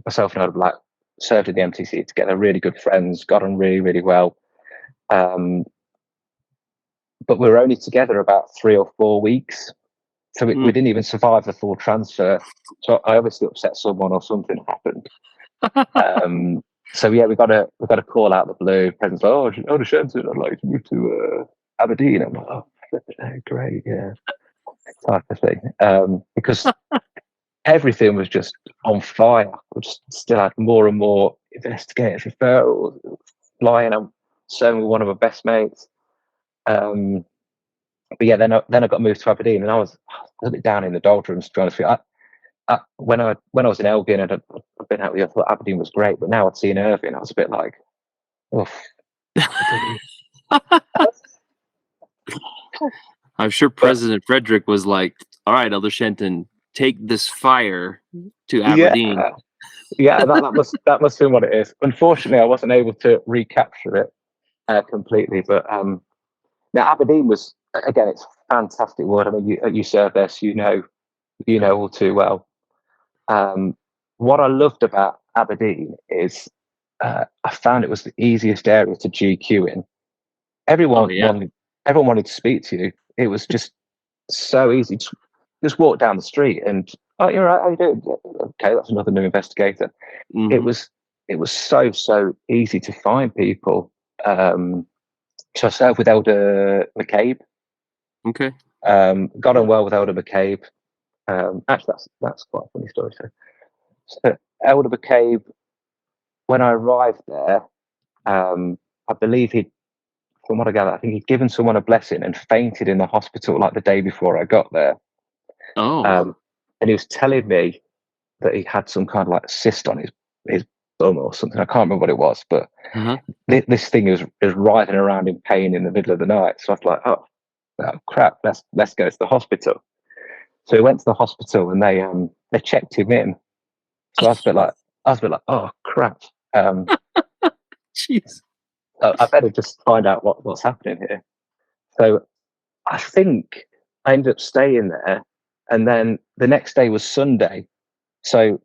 myself and Elder Black served in the MTC together, really good friends, got on really well. But we were only together about 3 or 4 weeks, so we didn't even survive the full transfer. So I obviously upset someone or something happened. So yeah, we got a call out of the blue. President's like, "Oh, the Shenton, I'd like to move to Aberdeen." I'm like, "Oh, great, yeah," type of thing. Because everything was just on fire. We just still had more and more investigators, referrals, flying. I'm serving with one of my best mates. But yeah, then I got moved to Aberdeen, and I was a little bit down in the doldrums, to be honest with you. When I was in Elgin and I'd been out there, I thought Aberdeen was great, but now I'd seen Irvine, I was a bit like, oh. I'm sure President Frederick was like, "All right, Elder Shenton, take this fire to Aberdeen." Yeah, that must have been what it is. Unfortunately, I wasn't able to recapture it completely, but now Aberdeen was, again, it's a fantastic word. I mean, you served there, so you know all too well. What I loved about Aberdeen is I found it was the easiest area to GQ in. Everyone wanted to speak to you. It was just so easy. Just walk down the street and, "Oh, you're right. How you doing?" Okay, that's another new investigator. Mm-hmm. It was so easy to find people. So I served with Elder McCabe. Okay. Got on well with Elder McCabe. Actually, that's quite a funny story. So Elder McCabe, when I arrived there, I believe from what I gather, I think he'd given someone a blessing and fainted in the hospital like the day before I got there. Oh. And he was telling me that he had some kind of like cyst on his thumb or something. I can't remember what it was, but Uh-huh. this thing is writhing around in pain in the middle of the night. So I was like, oh crap, let's go to the hospital. So we went to the hospital and they checked him in. So I was a bit like, oh crap. Jeez. I better just find out what's happening here. So I think I ended up staying there, and then the next day was Sunday. So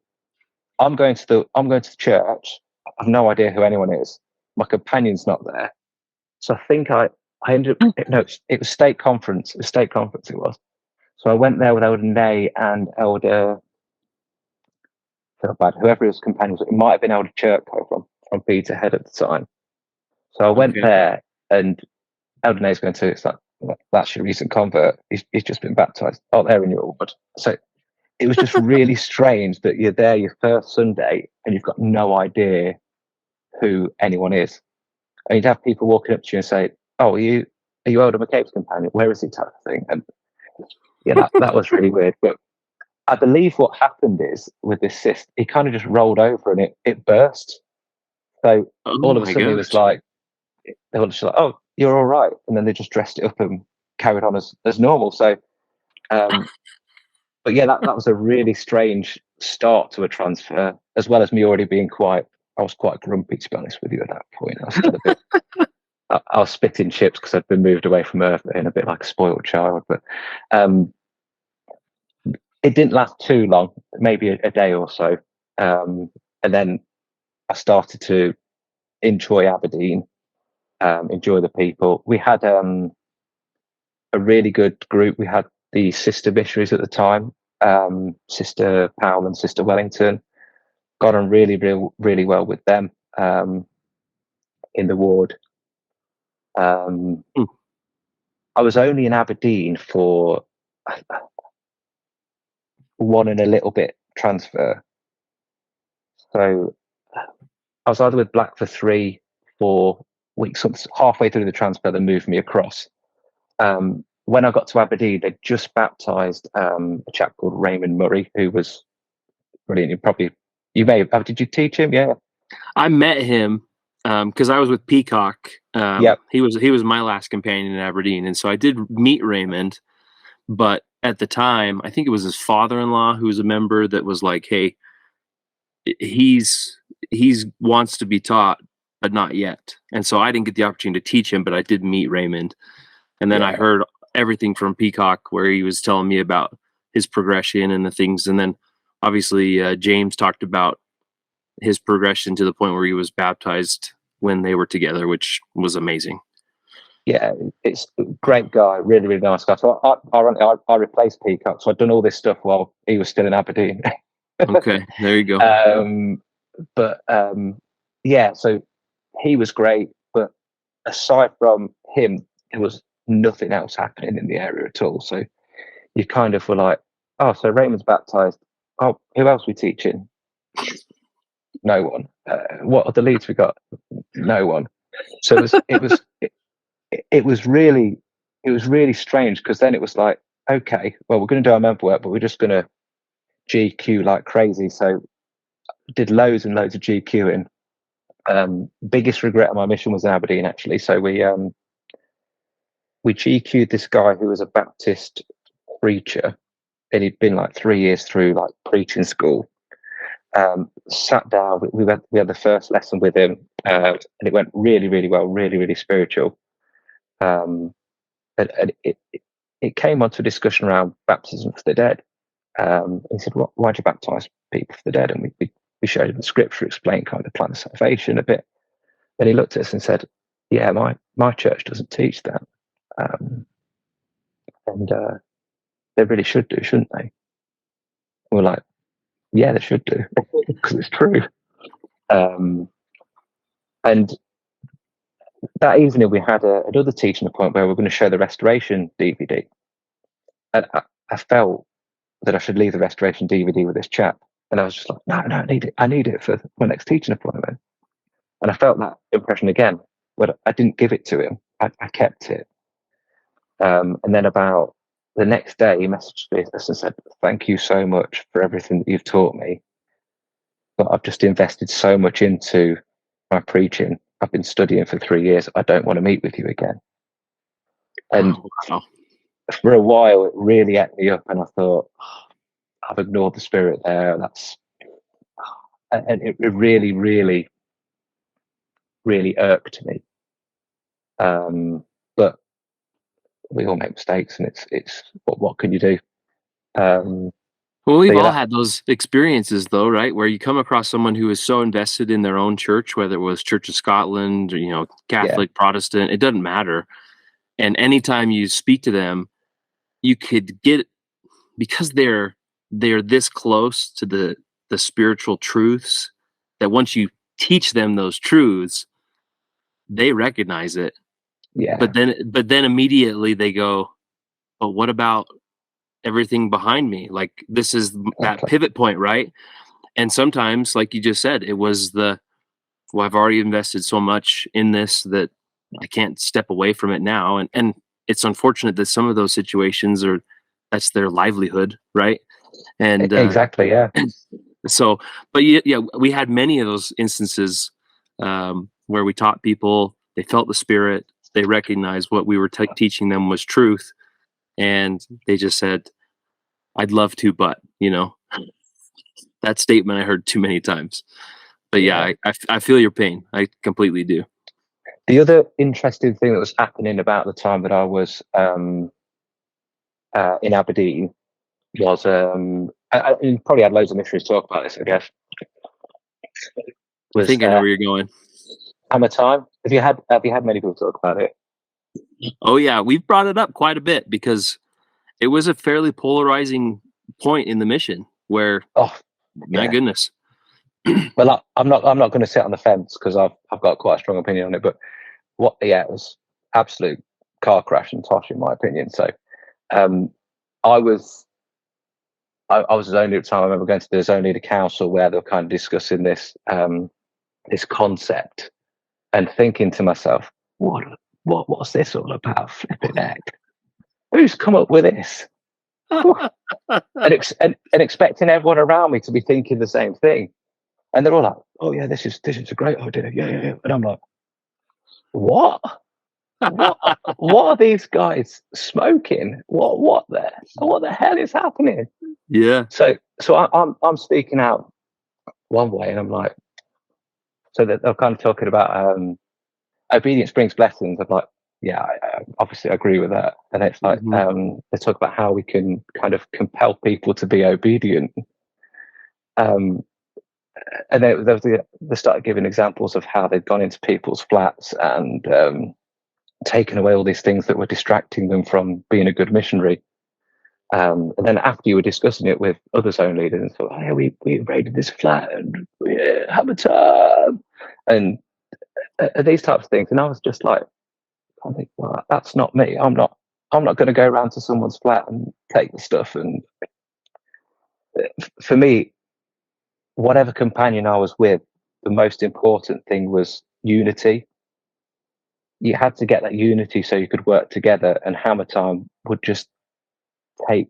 I'm going to the church. I have no idea who anyone is. My companion's not there. So I think I ended up no, it was stake conference. It was stake conference it was. So I went there with Elder Nay and Elder, feel bad, whoever his companions. It might have been Elder Churko from Peterhead at the time. So I went Okay. there, and Elder Nay's going to, it's like, that's your recent convert. He's just been baptized. Oh, they're in your ward. So it was just really strange that you're there your first Sunday and you've got no idea who anyone is. And you'd have people walking up to you and say, oh, are you Elder McCabe's companion? Where is he, type of thing? And yeah, that was really weird. But I believe what happened is with this cyst, he kind of just rolled over and it burst. So Oh all of a my sudden he was gosh. like, they were just like, oh, you're all right. And then they just dressed it up and carried on as normal. So, but yeah, that was a really strange start to a transfer, as well as me already being I was quite grumpy, to be honest with you, at that point. I was still a bit, I was spitting chips because I'd been moved away from Earth and a bit like a spoiled child. But it didn't last too long, maybe a day or so. And then I started to enjoy Aberdeen, enjoy the people. We had a really good group. We had the sister missionaries at the time, Sister Powell and Sister Wellington. Got on really well with them in the ward. I was only in Aberdeen for one and a little bit transfer. So I was either with Black for 3, 4 weeks, halfway through the transfer, they moved me across. When I got to Aberdeen, they just baptized a chap called Raymond Murray, who was brilliant. Did you teach him? Yeah. I met him because I was with Peacock. Yep. He was my last companion in Aberdeen, and so I did meet Raymond. But at the time, I think it was his father-in-law who was a member that was like, "Hey, he's wants to be taught, but not yet." And so I didn't get the opportunity to teach him, but I did meet Raymond. And then I heard everything from Peacock, where he was telling me about his progression and the things. And then obviously James talked about his progression to the point where he was baptized when they were together, which was amazing. Yeah, it's a great guy, really nice guy. So I replaced Peacock, so I'd done all this stuff while he was still in Aberdeen. Okay, there you go. Yeah, so he was great, but aside from him, there was nothing else happening in the area at all. So you kind of were like, oh, so Raymond's baptized. Oh, who else we teaching? No one. What are the leads we got? No one. So it was really strange, because then it was like, okay, well, we're going to do our member work, but we're just going to GQ like crazy. So did loads and loads of GQing. Biggest regret of my mission was in Aberdeen, actually. So we GQ'd this guy who was a Baptist preacher, and he'd been like 3 years through like preaching school. Sat down, we had the first lesson with him, and it went really well, really spiritual. And it came on to a discussion around baptism for the dead. He said, why do you baptize people for the dead? And we showed him the scripture, explained kind of the plan of salvation a bit. Then he looked at us and said, yeah, my church doesn't teach that. And they really should do, shouldn't they? And we're like, yeah, they should do, because it's true. And that evening we had another teaching appointment where we were going to show the restoration DVD. And I felt that I should leave the restoration DVD with this chap. And I was just like, no, I need it. I need it for my next teaching appointment. And I felt that impression again, but I didn't give it to him. I kept it. And then about the next day, he messaged me and said, thank you so much for everything that you've taught me. but I've just invested so much into my preaching. I've been studying for 3 years. I don't want to meet with you again. And Oh, wow. for a while, it really ate me up, and I thought, I've ignored the Spirit there. And it really, really, really irked me. But we all make mistakes, and it's what can you do? Well, we've So, all had those experiences, though, right? Where you come across someone who is so invested in their own church, whether it was Church of Scotland or, Catholic, Protestant, it doesn't matter. And anytime you speak to them, you could get, because they're this close to the spiritual truths, that once you teach them those truths, they recognize it. yeah, But then immediately they go, but what about everything behind me? Like, this is that exactly. pivot point, right? And sometimes, like you just said, it was well, I've already invested so much in this that I can't step away from it now. And it's unfortunate that some of those situations that's their livelihood, right? And Exactly, yeah. so, but yeah, we had many of those instances where we taught people, they felt the Spirit, they recognized what we were teaching them was truth, and they just said, I'd love to, but that statement I heard too many times. But yeah, I feel your pain. I completely do. The other interesting thing that was happening about the time that I was in Aberdeen was, and probably had loads of missionaries talk about this, I guess, I was think I know where you're going. hammer time. Have you had many people talk about it? Oh yeah, we've brought it up quite a bit because it was a fairly polarizing point in the mission where, Oh, my yeah. goodness. Well, I'm not going to sit on the fence because I've got quite a strong opinion on it. But it was absolute car crash and tosh in my opinion. So, I was a zone leader at the time. I remember going to the zone leader council where they were kind of discussing this concept and thinking to myself, what's this all about? Flipping heck, who's come up with this? and expecting everyone around me to be thinking the same thing, and they're all like, "Oh yeah, this is a great idea, yeah." And I'm like, "What? What are these guys smoking? What the hell is happening?" Yeah. So I'm speaking out one way, and I'm like, so that they're kind of talking about obedience brings blessings. I'm like, yeah, I obviously agree with that. And it's like, they talk about how we can kind of compel people to be obedient. And then they started giving examples of how they'd gone into people's flats and taken away all these things that were distracting them from being a good missionary. And then after you were discussing it with other zone leaders, and so, oh, yeah, we raided this flat and hammer time and these types of things. And I was just like, I think, well, that's not me. I'm not going to go around to someone's flat and take the stuff. And for me, whatever companion I was with, the most important thing was unity. You had to get that unity so you could work together, and hammer time would just kind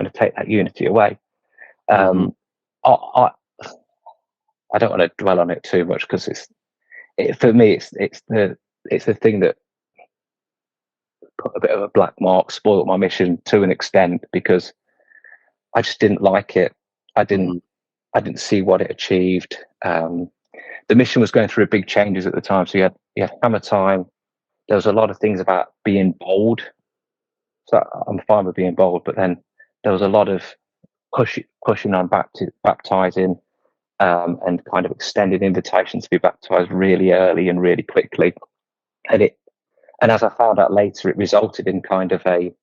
of take that unity away. I don't want to dwell on it too much because for me it's the thing that put a bit of a black mark, spoiled my mission to an extent because I just didn't like it. I didn't see what it achieved. The mission was going through big changes at the time, so you had hammer time. There was a lot of things about being bold. So I'm fine with being bold, but then there was a lot of pushing on baptizing, and kind of extended invitation to be baptized really early and really quickly. And as I found out later, it resulted in kind of a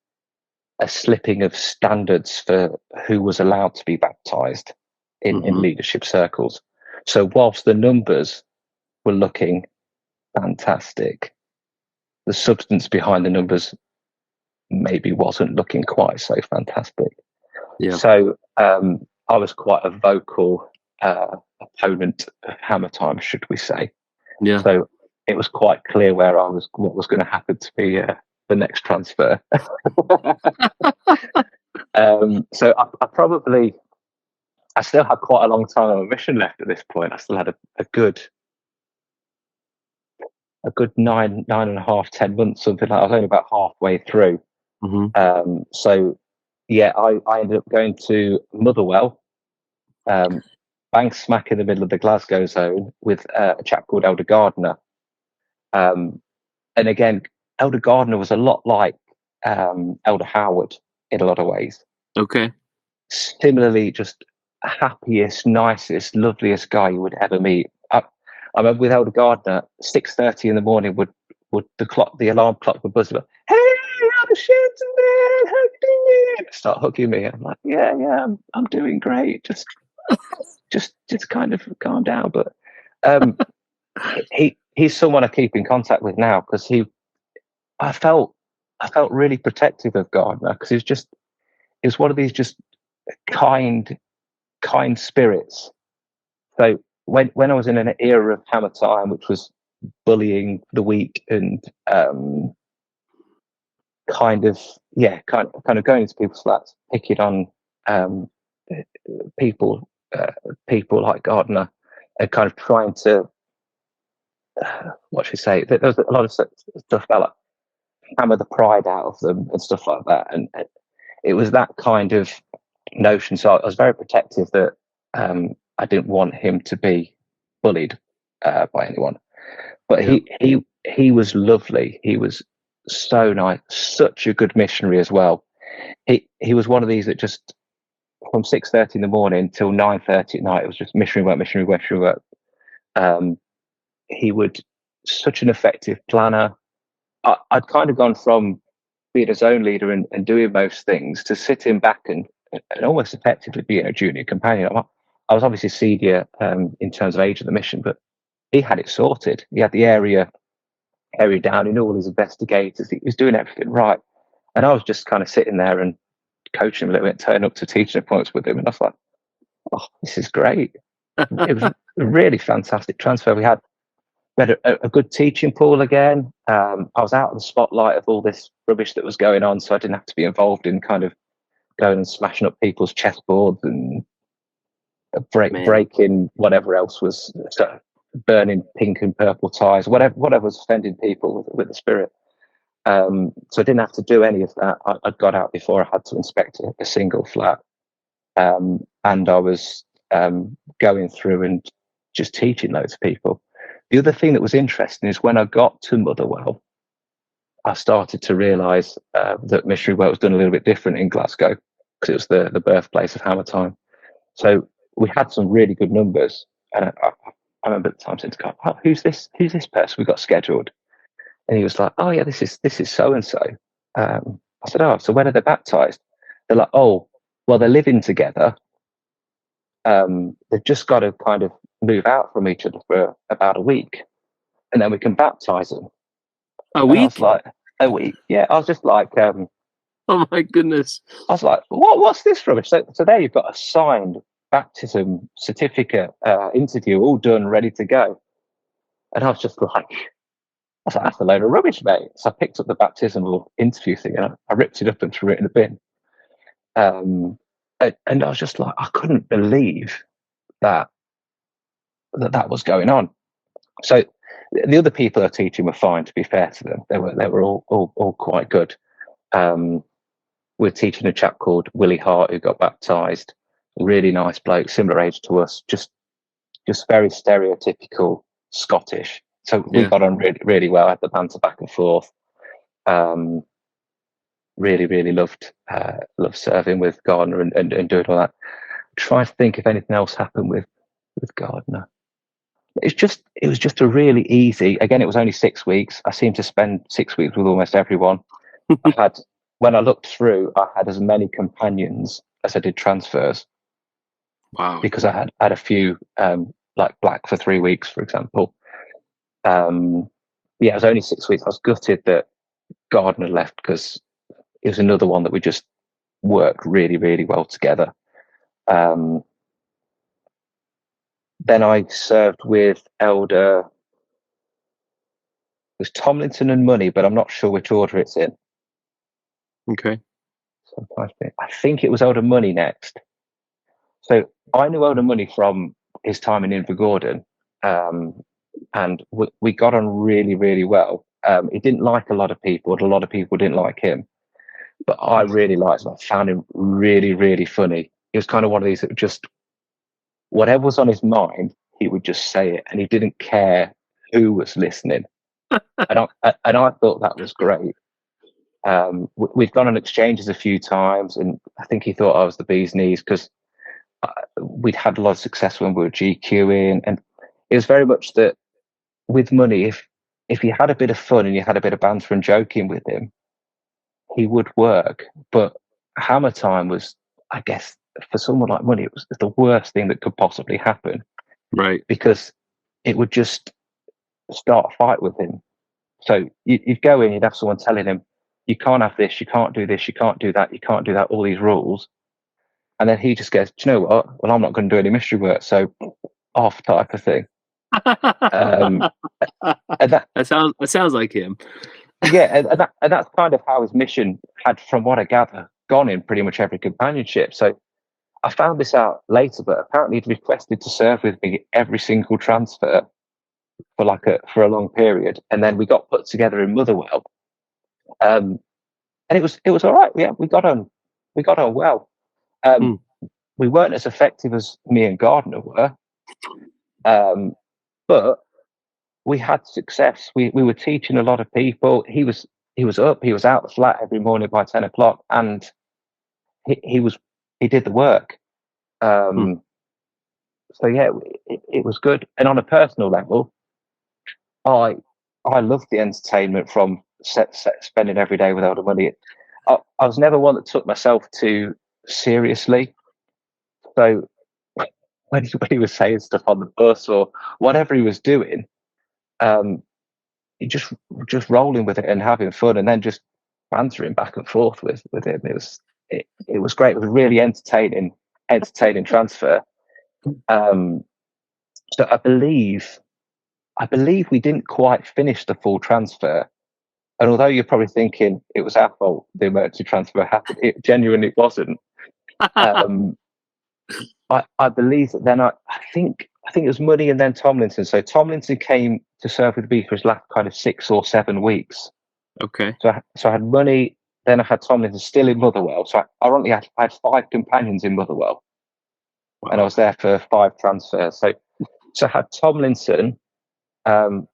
slipping of standards for who was allowed to be baptized in leadership circles. So whilst the numbers were looking fantastic, the substance behind the numbers maybe wasn't looking quite so fantastic. Yeah. So I was quite a vocal opponent of hammer time, should we say. Yeah. So it was quite clear what was going to happen to be the next transfer. So I probably I still had quite a long time on a mission left at this point. I still had a good 9.5, 10 months, something like that. I was only about halfway through. So yeah, I ended up going to Motherwell, bang smack in the middle of the Glasgow zone, with a chap called Elder Gardner. And again, Elder Gardner was a lot like Elder Howard in a lot of ways. Okay. Similarly, just happiest, nicest, loveliest guy you would ever meet. I remember with Elder Gardner, 6:30 in the morning would the alarm clock would buzz. Hey, Elder Shenton, man, how you doing? Start hugging me. I'm like, yeah, I'm doing great. Just kind of calm down. But he's someone I keep in contact with now, because I felt really protective of Gardner, because he was one of these just kind spirits. So when I was in an era of hammer time, which was bullying the weak and kind of going into people's flats, picking on people like Gardner, and kind of trying to what should we say? There was a lot of stuff about like hammer the pride out of them and stuff like that, and it was that kind of notion. So I was very protective that I didn't want him to be bullied by anyone. But he was lovely. He was so nice, such a good missionary as well. He was one of these that just from 6:30 in the morning till 9:30 at night, it was just missionary work. He would such an effective planner. I'd kind of gone from being his own leader and doing most things to sitting back and almost effectively being a junior companion. I was obviously senior in terms of age of the mission, but he had it sorted. He had the area down. He knew all his investigators. He was doing everything right. And I was just kind of sitting there and coaching him a little bit, turning up to teaching appointments with him. And I was like, oh, this is great. It was a really fantastic transfer. We had a good teaching pool again. I was out of the spotlight of all this rubbish that was going on, so I didn't have to be involved in kind of going and smashing up people's chessboards and breaking whatever else was, burning pink and purple ties, whatever was offending people with the spirit. So I didn't have to do any of that. I got out before I had to inspect a single flat, and I was going through and just teaching loads of people. The other thing that was interesting is when I got to Motherwell, I started to realise that missionary work was done a little bit different in Glasgow, because it was the birthplace of hammer time. So we had some really good numbers, and I remember at the time saying to God, oh, who's this person we got scheduled? And he was like, oh yeah, this is so and so. I said, oh, so when are they baptized? They're like, oh, well, they're living together. They've just got to kind of move out from each other for about a week, and then we can baptize them. A week? I was like, a week? Yeah. I was just like, oh my goodness. I was like, what's this rubbish? So there you've got a signed baptism certificate, interview, all done, ready to go. And I was just like, that's a load of rubbish, mate. So I picked up the baptismal interview thing and I ripped it up and threw it in the bin. And I was just like, I couldn't believe that was going on. So the other people I was teaching were fine, to be fair to them. They were all quite good. We're teaching a chap called Willie Hart who got baptized. Really nice bloke, similar age to us, just very stereotypical Scottish. So we got on really, really well. I had the banter back and forth. Really loved serving with Gardner and doing all that. Try to think if anything else happened with Gardner. It was just a really easy. Again, it was only 6 weeks. I seemed to spend 6 weeks with almost everyone. When I looked through, I had as many companions as I did transfers. Wow! Because I had a few like black for 3 weeks, for example. It was only 6 weeks. I was gutted that Gardner left, because it was another one that we just worked really, really well together. Then I served with Elder. It was Tomlinson and Money, but I'm not sure which order it's in. Okay. So I think it was Elder Money next. So I knew Oda Money from his time in Invergordon, and we got on really, really well. He didn't like a lot of people, and a lot of people didn't like him. But I really liked him. I found him really, really funny. He was kind of one of these that just, whatever was on his mind, he would just say it, and he didn't care who was listening. And I thought that was great. We've gone on exchanges a few times, and I think he thought I was the bee's knees because we'd had a lot of success when we were GQing, and it was very much that with money, if you had a bit of fun and you had a bit of banter and joking with him, he would work. But hammer time was, I guess, for someone like money, it was the worst thing that could possibly happen, Right. because it would just start a fight with him. So you'd go in, you'd have someone telling him, you can't have this, you can't do this, you can't do that, you can't do that, all these rules. And then he just goes, do you know what? Well, I'm not going to do any mystery work, so off, type of thing. And that sounds like him. Yeah, and that's kind of how his mission had, from what I gather, gone in pretty much every companionship. So I found this out later, but apparently he'd requested to serve with me every single transfer for a long period, and then we got put together in Motherwell, and it was all right. Yeah, we got on well. We weren't as effective as me and Gardner were, but we had success. We were teaching a lot of people. He was out the flat every morning by 10 o'clock, and he did the work. So yeah, it was good. And on a personal level, I loved the entertainment from spending every day without the money. I was never one that took myself too seriously. So when he was saying stuff on the bus or whatever he was doing, just rolling with it and having fun, and then just bantering back and forth with him. It was great. It was really entertaining transfer. So I believe we didn't quite finish the full transfer. And although you're probably thinking it was our fault the emergency transfer happened, it genuinely wasn't. I believe that then I think it was Money and then Tomlinson. So Tomlinson came to serve with me for his last kind of 6 or 7 weeks. Okay. So I had Money, then I had Tomlinson still in Motherwell. So I had 5 companions in Motherwell. Wow. And I was there for 5 transfers. So I had Tomlinson for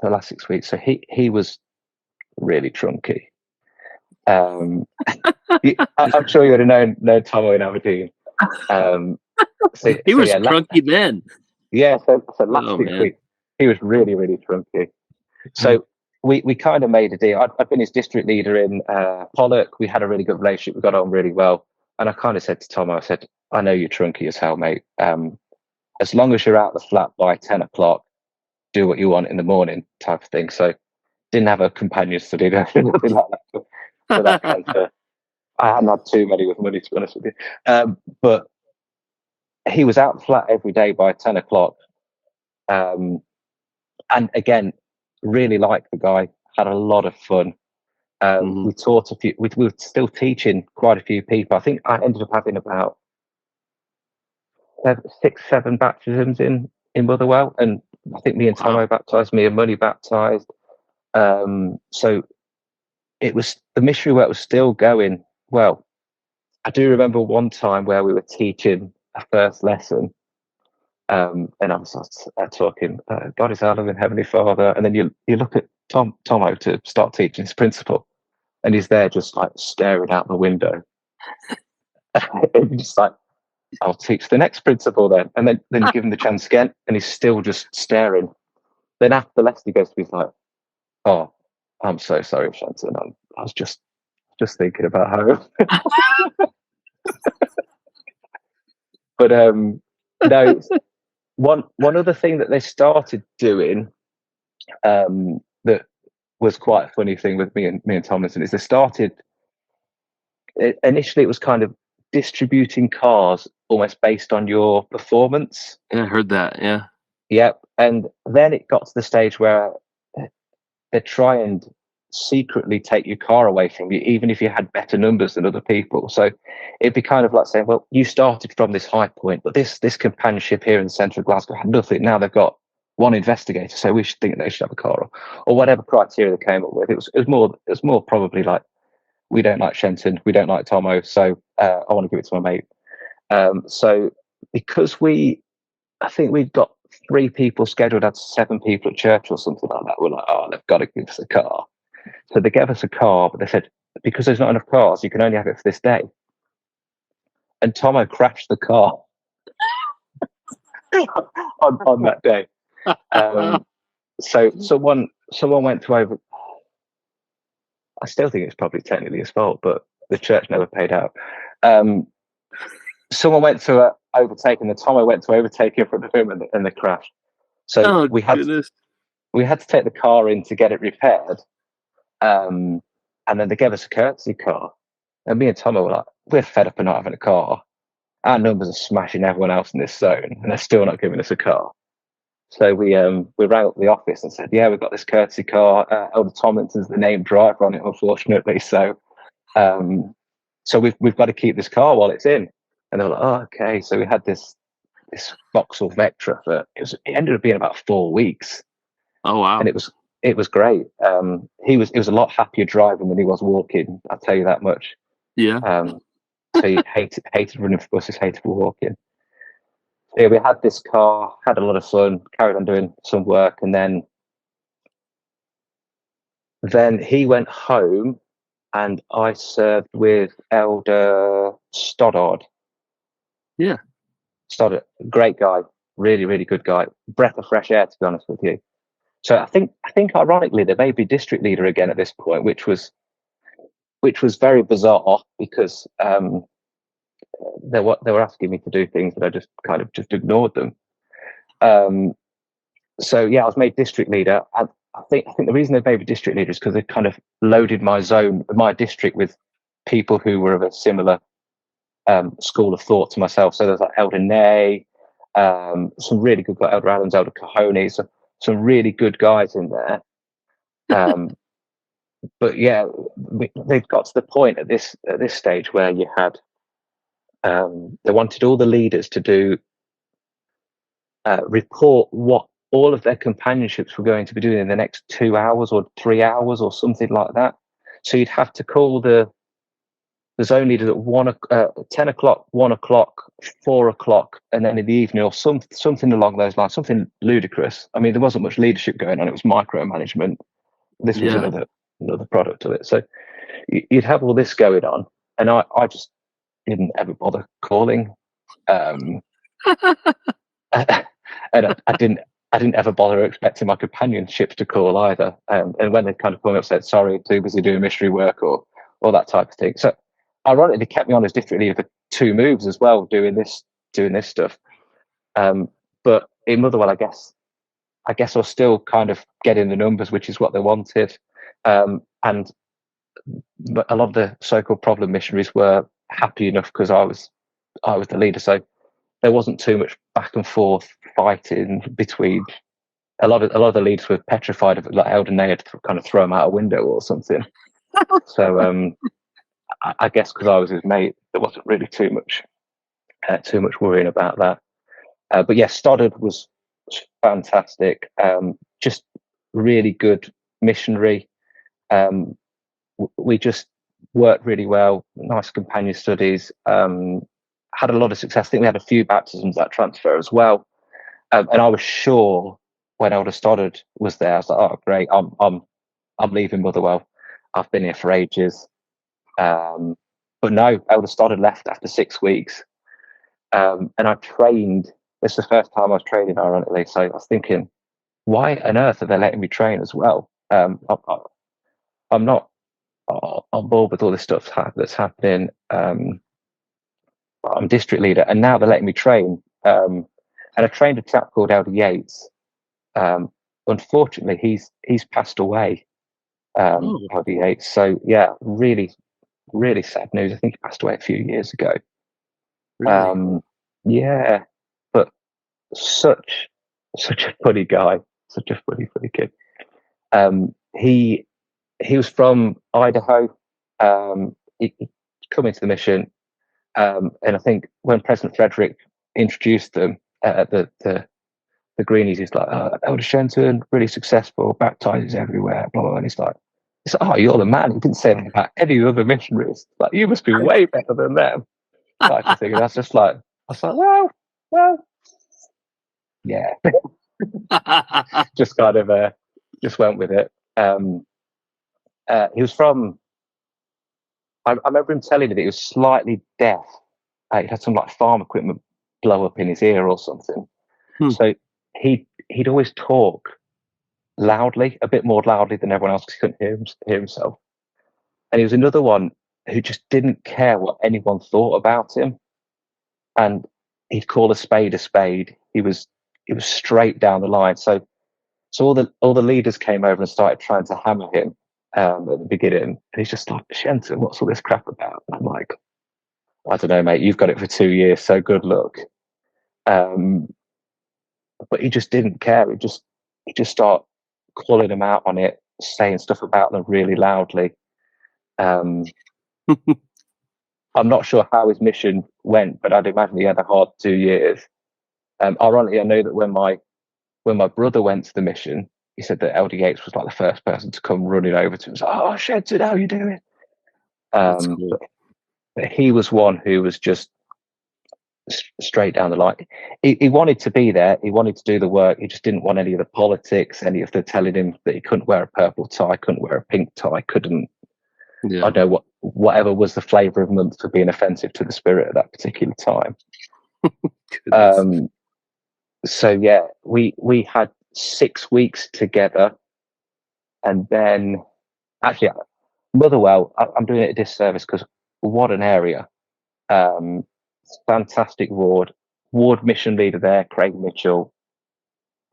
the last 6 weeks. So he was really trunky. I'm sure you would have known Tomo in Aberdeen. He was trunky then. Yeah, so last 6 weeks he was really, really trunky. So we kind of made a deal. I'd been his district leader in Pollock. We had a really good relationship. We got on really well. And I kind of said to Tomo, I said, I know you're trunky as hell, mate. As long as you're out the flat by 10 o'clock, do what you want in the morning, type of thing. So didn't have a companion study, nothing like that for that transfer. I hadn't had too many with Money, to be honest with you. But he was out the flat every day by 10 o'clock. And again, really liked the guy, had a lot of fun. We taught we were still teaching quite a few people. I think I ended up having about 6, 7 baptisms in Motherwell, and I think me and Tomo baptized, me and Money baptized. So it was, the missionary work was still going well. I do remember one time where we were teaching a first lesson, and I was talking, God is our loving Heavenly Father, and then you look at Tomo to start teaching his principle, and he's there just like staring out the window. And just like, I'll teach the next principle then. And then you give him the chance again, and he's still just staring. Then after the lesson, he goes to me, he's like, oh, I'm so sorry, Shenton. I was just thinking about home. But no, one other thing that they started doing that was quite a funny thing with me and Tomlinson is they started, initially it was kind of distributing cars almost based on your performance. Yeah, I heard that. Yep. And then it got to the stage where they try and secretly take your car away from you, even if you had better numbers than other people. So it'd be kind of like saying, well, you started from this high point, but this companionship here in the centre of Glasgow had nothing. Now they've got one investigator, so we should think they should have a car, or whatever criteria they came up with. It was more probably like, we don't like Shenton, we don't like Tomo, so I want to give it to my mate. So because I think we've got 3 people scheduled out of 7 people at church or something like that. We're like, oh, they've got to give us a car. So they gave us a car, but they said, because there's not enough cars, you can only have it for this day. And Tomo crashed the car on that day. So someone went to over. I still think it's probably technically his fault, but the church never paid out. Someone went to overtake, and the Tomo went to overtake in front of him, and they crashed. So we had to take the car in to get it repaired. And then they gave us a courtesy car. And me and Tomo were like, we're fed up of not having a car. Our numbers are smashing everyone else in this zone, and they're still not giving us a car. So we rang up the office and said, yeah, we've got this courtesy car. Elder Tomlinson's the named driver on it, unfortunately. So we've got to keep this car while it's in. And they were like, oh, okay. So we had this Vauxhall Vectra for it ended up being about 4 weeks. Oh wow! And it was great. He was a lot happier driving than he was walking. I'll tell you that much. Yeah. So he hated running for buses, hated walking. So yeah, we had this car, had a lot of fun, carried on doing some work, and then he went home, and I served with Elder Stoddard. Yeah. Stoddard, great guy, really, really good guy. Breath of fresh air, to be honest with you. So I think ironically they may be district leader again at this point, which was very bizarre because they were asking me to do things that I just kind of just ignored them. So yeah, I was made district leader. And I think the reason they made me district leader is because they kind of loaded my district with people who were of a similar school of thought to myself. So there's like Elder Nay, some really good guys, Elder Adams, Elder Cahonie, some really good guys in there. But yeah, they've got to the point at this stage where you had they wanted all the leaders to do report what all of their companionships were going to be doing in the next 2 hours or 3 hours or something like that. So you'd have to call the zone leaders at 10 o'clock, 1 o'clock, 4 o'clock, and then in the evening or something along those lines, something ludicrous. I mean, there wasn't much leadership going on. It was micromanagement. This was another product of it. So you'd have all this going on, and I just didn't ever bother calling. And I didn't ever bother expecting my companionships to call either. And when they kind of called me up, said, sorry, too busy doing mystery work or that type of thing. So ironically, they kept me on as district leader for 2 moves as well, doing this stuff. But in Motherwell, I guess I was still kind of getting the numbers, which is what they wanted. And a lot of the so-called problem missionaries were happy enough because I was the leader. So there wasn't too much back and forth fighting between. A lot of the leaders were petrified of it, like Elder Nay had to kind of throw him out a window or something. So I guess because I was his mate, there wasn't really too much worrying about that. But yes, Stoddard was fantastic. Just really good missionary. We just worked really well. Nice companion studies. Had a lot of success. I think we had a few baptisms that transfer as well. And I was sure when Elder Stoddard was there, I was like, oh great, I'm leaving Motherwell. I've been here for ages. But no, Elder Stoddard left after 6 weeks. And I trained. This is the first time I was training, ironically. So I was thinking, why on earth are they letting me train as well? I'm not on board with all this stuff that's happening. I'm district leader, and now they're letting me train. And I trained a chap called Elder Yates. Unfortunately, he's passed away. Elder Yates. So yeah, really, really sad news. I think he passed away a few years ago. Really? Yeah, but such a funny guy, such a funny kid. he was from Idaho. He come into the mission, and I think when President Frederick introduced them at the greenies, he's like, Elder Shenton, really successful, baptizes everywhere, blah, blah, blah. And he's like, oh, you're the man. He didn't say anything about any other missionaries. Like, you must be way better than them. Type of thing. And that's just like, I was like, well, yeah. Just kind of just went with it. He was from, I remember him telling me that he was slightly deaf. He had some like farm equipment blow up in his ear or something. So he'd always talk loudly, a bit more loudly than everyone else because he couldn't hear himself. And he was another one who just didn't care what anyone thought about him. And he'd call a spade a spade. He was straight down the line. So all the leaders came over and started trying to hammer him at the beginning. And he's just like, Shenton, what's all this crap about? And I'm like, I don't know, mate, you've got it for 2 years, so good luck. But he just didn't care. He just started calling them out on it, saying stuff about them really loudly. I'm not sure how his mission went, but I'd imagine he had a hard 2 years. Ironically, I know that when my brother went to the mission, he said that Elder Yates was like the first person to come running over to him and say, "Oh, Shenton, how you doing?" Cool. But he was one who was just straight down the line. He wanted to be there. He wanted to do the work. He just didn't want any of the politics, any of the telling him that he couldn't wear a purple tie, couldn't wear a pink tie, couldn't. Yeah. I don't know whatever was the flavour of the month for being offensive to the spirit at that particular time. So yeah, we had 6 weeks together, and then actually Motherwell, I'm doing it a disservice because what an area. Fantastic ward mission leader there, Craig Mitchell,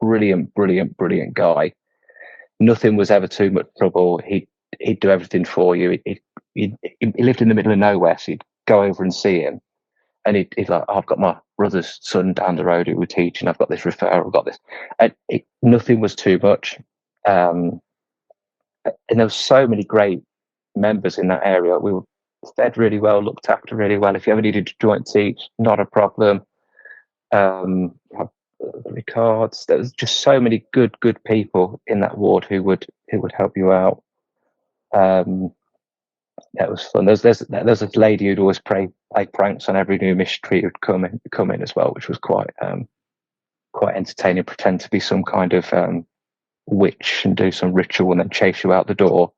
brilliant guy. Nothing was ever too much trouble. He'd do everything for you. He lived in the middle of nowhere, so you'd go over and see him, and he's like, I've got my brother's son down the road who we're teaching, I've got this referral, I've got this, and nothing was too much. And there were so many great members in that area. We were fed really well, looked after really well. If you ever needed to joint teach, not a problem. Records. There was just so many good people in that ward who would help you out. That was fun. There's a lady who'd always play pranks on every new missionary who'd come in as well, which was quite entertaining. Pretend to be some kind of witch and do some ritual and then chase you out the door.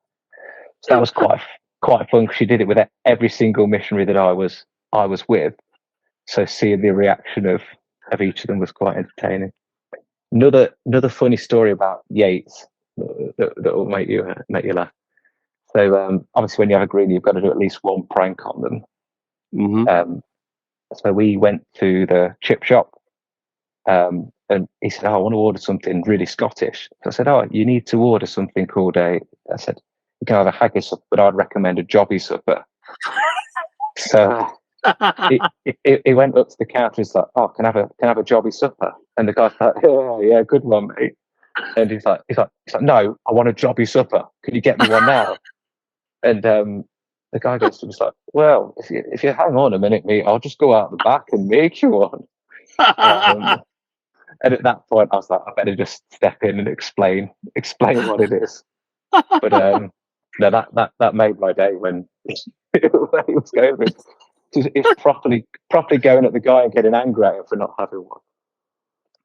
So that was quite fun because she did it with every single missionary that I was with. So seeing the reaction of each of them was quite entertaining. Another funny story about Yates that will make you laugh. So obviously when you have a greenie, you've got to do at least one prank on them. Mm-hmm. So we went to the chip shop, and he said, I want to order something really Scottish. So I said, you need to order something called I said, you can have a haggis supper, but I'd recommend a jobby supper. So he went up to the counter. He's like, can I have a jobby supper? And the guy's like, yeah, good one, mate. And he's like, no, I want a jobby supper. Can you get me one now? And the guy goes to him, like, well, if you hang on a minute, mate, I'll just go out the back and make you one. And at that point, I was like, I better just step in and explain what it is. But no, that made my day when he was going with. It's properly going at the guy and getting angry at him for not having one.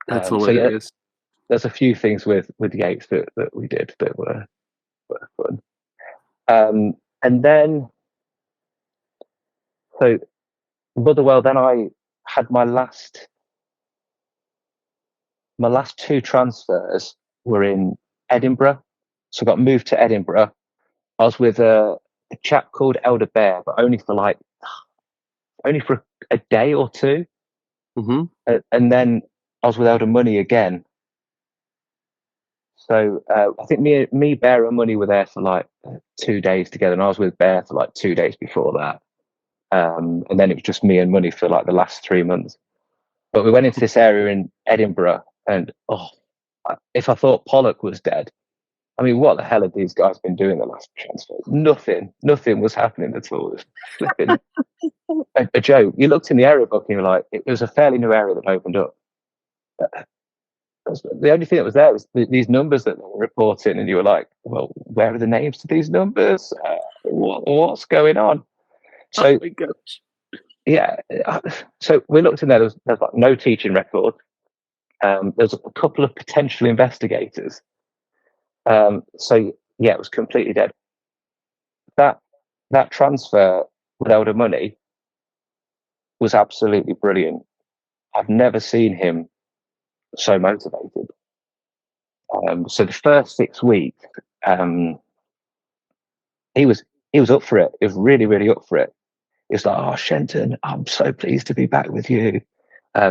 That's hilarious. So there's a few things with Yates that we did that were fun. And then, so Motherwell, then I had my last 2 transfers were in Edinburgh. So I got moved to Edinburgh. I was with a chap called Elder Bear, but only for a day or 2. Mm-hmm. And then I was with Elder Money again. So I think me, Bear, and Money were there for 2 days together, and I was with Bear for 2 days before that. And then it was just me and Money for the last 3 months. But we went into this area in Edinburgh, and if I thought Pollock was dead, I mean, what the hell have these guys been doing the last transfer? Nothing was happening at all. It was flipping a joke. You looked in the area book and you were like, it was a fairly new area that opened up. The only thing that was there was these numbers that they were reporting, and you were like, well, where are the names to these numbers? What's going on? So, oh my gosh. yeah, so we looked in there. There's like no teaching record. There's a couple of potential investigators. So yeah, it was completely dead. That transfer with Elder Money was absolutely brilliant. I've never seen him so motivated. So the first 6 weeks, he was up for it. He was really up for it. He was like, "Oh, Shenton, I'm so pleased to be back with you."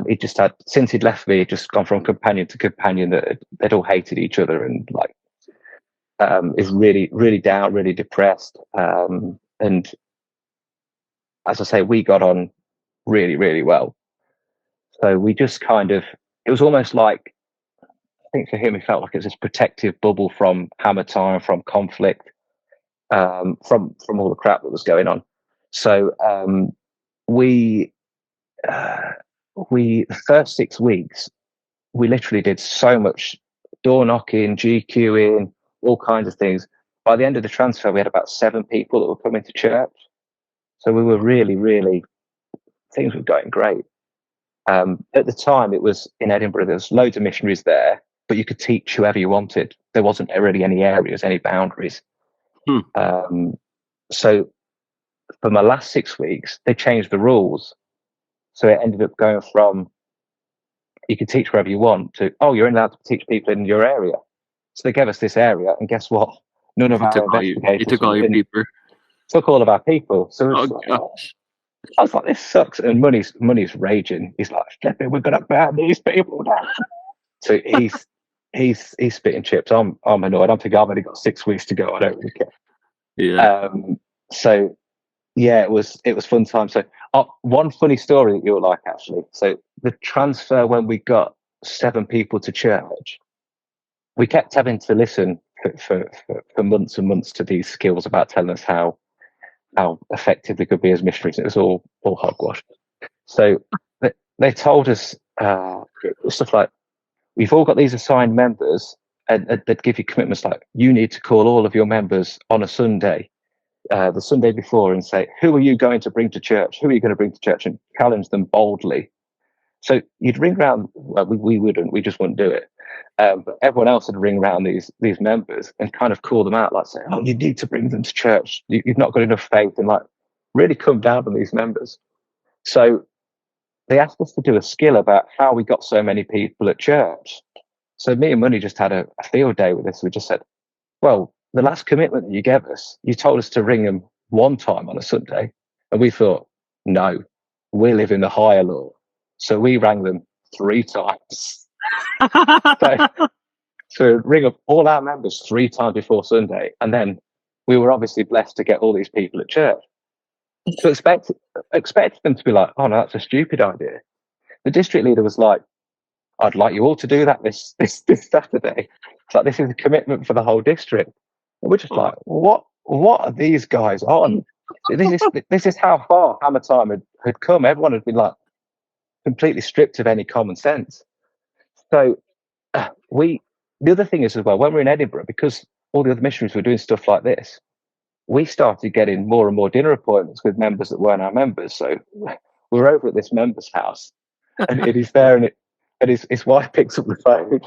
He just had, since he'd left me, just gone from companion to companion, that they'd all hated each other, and like, is really down, really depressed. And as I say, we got on really well. So we just kind of, it was almost like, I think for him, he felt like it was this protective bubble from hammer time, from conflict, from all the crap that was going on. So we the first 6 weeks, we literally did so much door knocking, GQing, all kinds of things. By the end of the transfer, we had about 7 people that were coming to church. So we were really, things were going great. At the time, it was in Edinburgh, there was loads of missionaries there, but you could teach whoever you wanted. There wasn't really any areas, any boundaries. So for my last 6 weeks, they changed the rules. So it ended up going from, you can teach wherever you want, to, oh, you're allowed to teach people in your area. So they gave us this area, and guess what? None of our investigators took all your people. Took all of our people. So gosh. I was like, this sucks. And money's raging. He's like, flipping, we're gonna ban these people down. So he's spitting chips. I'm annoyed. I'm thinking I've only got 6 weeks to go. I don't really care. Yeah. So yeah, it was fun time. So one funny story that you'll like, actually. So the transfer, when we got 7 people to church, we kept having to listen for months and months to these skills about telling us how effective we could be as missionaries. It was all hogwash. So they told us stuff like, we've all got these assigned members, and they'd give you commitments like, you need to call all of your members on a Sunday, the Sunday before, and say, who are you going to bring to church? Who are you going to bring to church? And challenge them boldly. So you'd ring around. Well, we wouldn't. We just wouldn't do it. But everyone else would ring around these members and kind of call them out, like say, "Oh, you need to bring them to church. You've not got enough faith," and like really come down on these members. So they asked us to do a skill about how we got so many people at church. So me and Money just had a field day with this. We just said, well, the last commitment that you gave us, you told us to ring them one time on a Sunday. And we thought, no, we live in the higher law. So we rang them 3 times. So ring up all our members 3 times before Sunday. And then we were obviously blessed to get all these people at church. So expect them to be like, oh no, that's a stupid idea. The district leader was like, I'd like you all to do that this Saturday. It's like, this is a commitment for the whole district. And we're just like, what are these guys on? This is how far hammer time had come. Everyone had been like completely stripped of any common sense. So the other thing is as well, when we're in Edinburgh, because all the other missionaries were doing stuff like this, we started getting more and more dinner appointments with members that weren't our members. So we're over at this member's house, and it is there, and his wife picks up the phone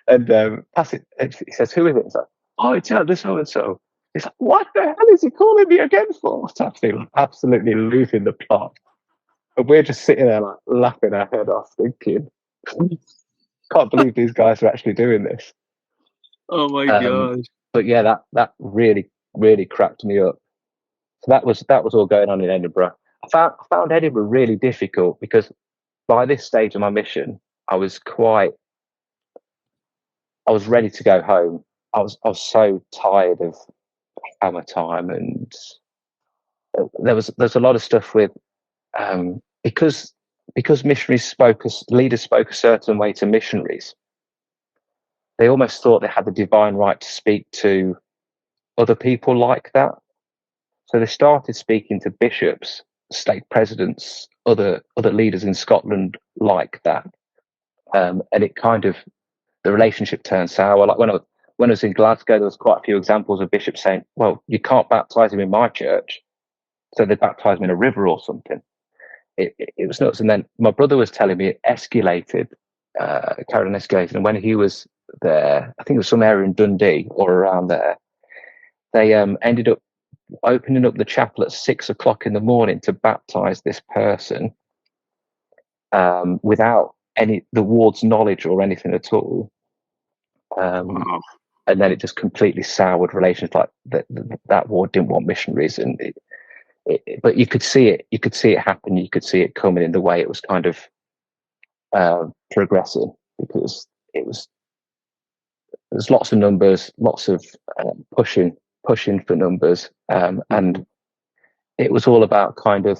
and pass it. And he says, "Who is it?" It's like, "Oh, it's Elder so and so." He's like, "What the hell is he calling me again for?" It's absolutely losing the plot, and we're just sitting there like laughing our head off, thinking, "Can't believe these guys are actually doing this." Oh my gosh! But yeah, that really cracked me up. So that was all going on in Edinburgh. I found Edinburgh really difficult because by this stage of my mission, I was ready to go home. I was so tired of hammer time, and there's a lot of stuff with because missionaries leaders spoke a certain way to missionaries. they almost thought they had the divine right to speak to other people like that. So they started speaking to bishops, stake presidents, other leaders in Scotland like that. And it kind of, the relationship turned sour. Like when I was in Glasgow, there was quite a few examples of bishops saying, well, you can't baptize him in my church. So they baptized him in a river or something. It was nuts. And then my brother was telling me it escalated, carried on escalating. And when he was there, I think it was some area in Dundee or around there, they ended up opening up the chapel at 6 o'clock in the morning to baptize this person without the ward's knowledge or anything at all. Wow. And then it just completely soured relations. Like that ward didn't want missionaries, and but you could see it. You could see it happen. You could see it coming in the way it was kind of progressing, because there's lots of numbers, lots of pushing for numbers, and it was all about kind of,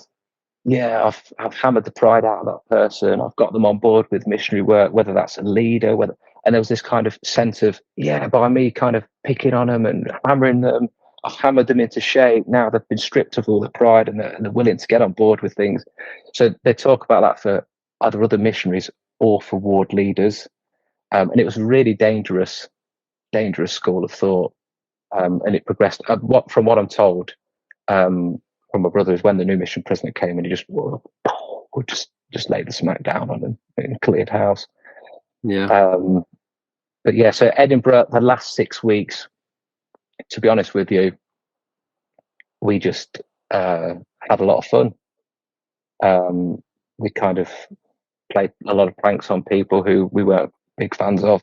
yeah, I've hammered the pride out of that person. I've got them on board with missionary work, whether that's a leader, and there was this kind of sense of, yeah, by me kind of picking on them and hammering them, I've hammered them into shape. Now they've been stripped of all the pride, and they're willing to get on board with things. So they talk about that for either other missionaries or for ward leaders. And it was a really dangerous school of thought. And it progressed. From what I'm told, from my brother, is when the new mission president came in, he just laid the smack down on them and cleared house. Yeah. But yeah, so Edinburgh, the last 6 weeks, to be honest with you, we just had a lot of fun. We kind of played a lot of pranks on people who we weren't big fans of,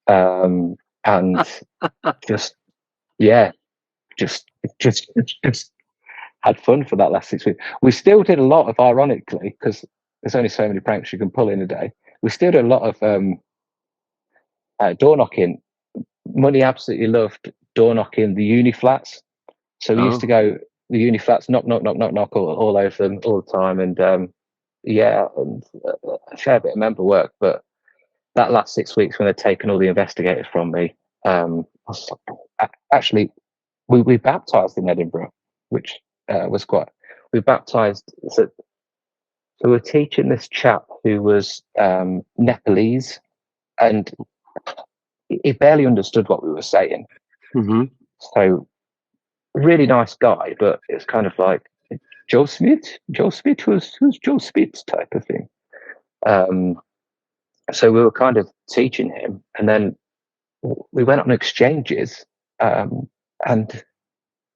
and just had fun for that last 6 weeks. We still did a lot of, ironically, because there's only so many pranks you can pull in a day. We still did a lot of door knocking. Money absolutely loved door knocking the uni flats. So we used to go the uni flats, knock all over them all the time, and and a fair bit of member work. But that last 6 weeks, when they'd taken all the investigators from me, actually we baptized in Edinburgh, which was quite. We baptized. So we're teaching this chap who was Nepalese, and he barely understood what we were saying. Mm-hmm. So really nice guy, but it's kind of like Joe Smith. Who's Joe Smith type of thing. So we were kind of teaching him, and then we went on exchanges, and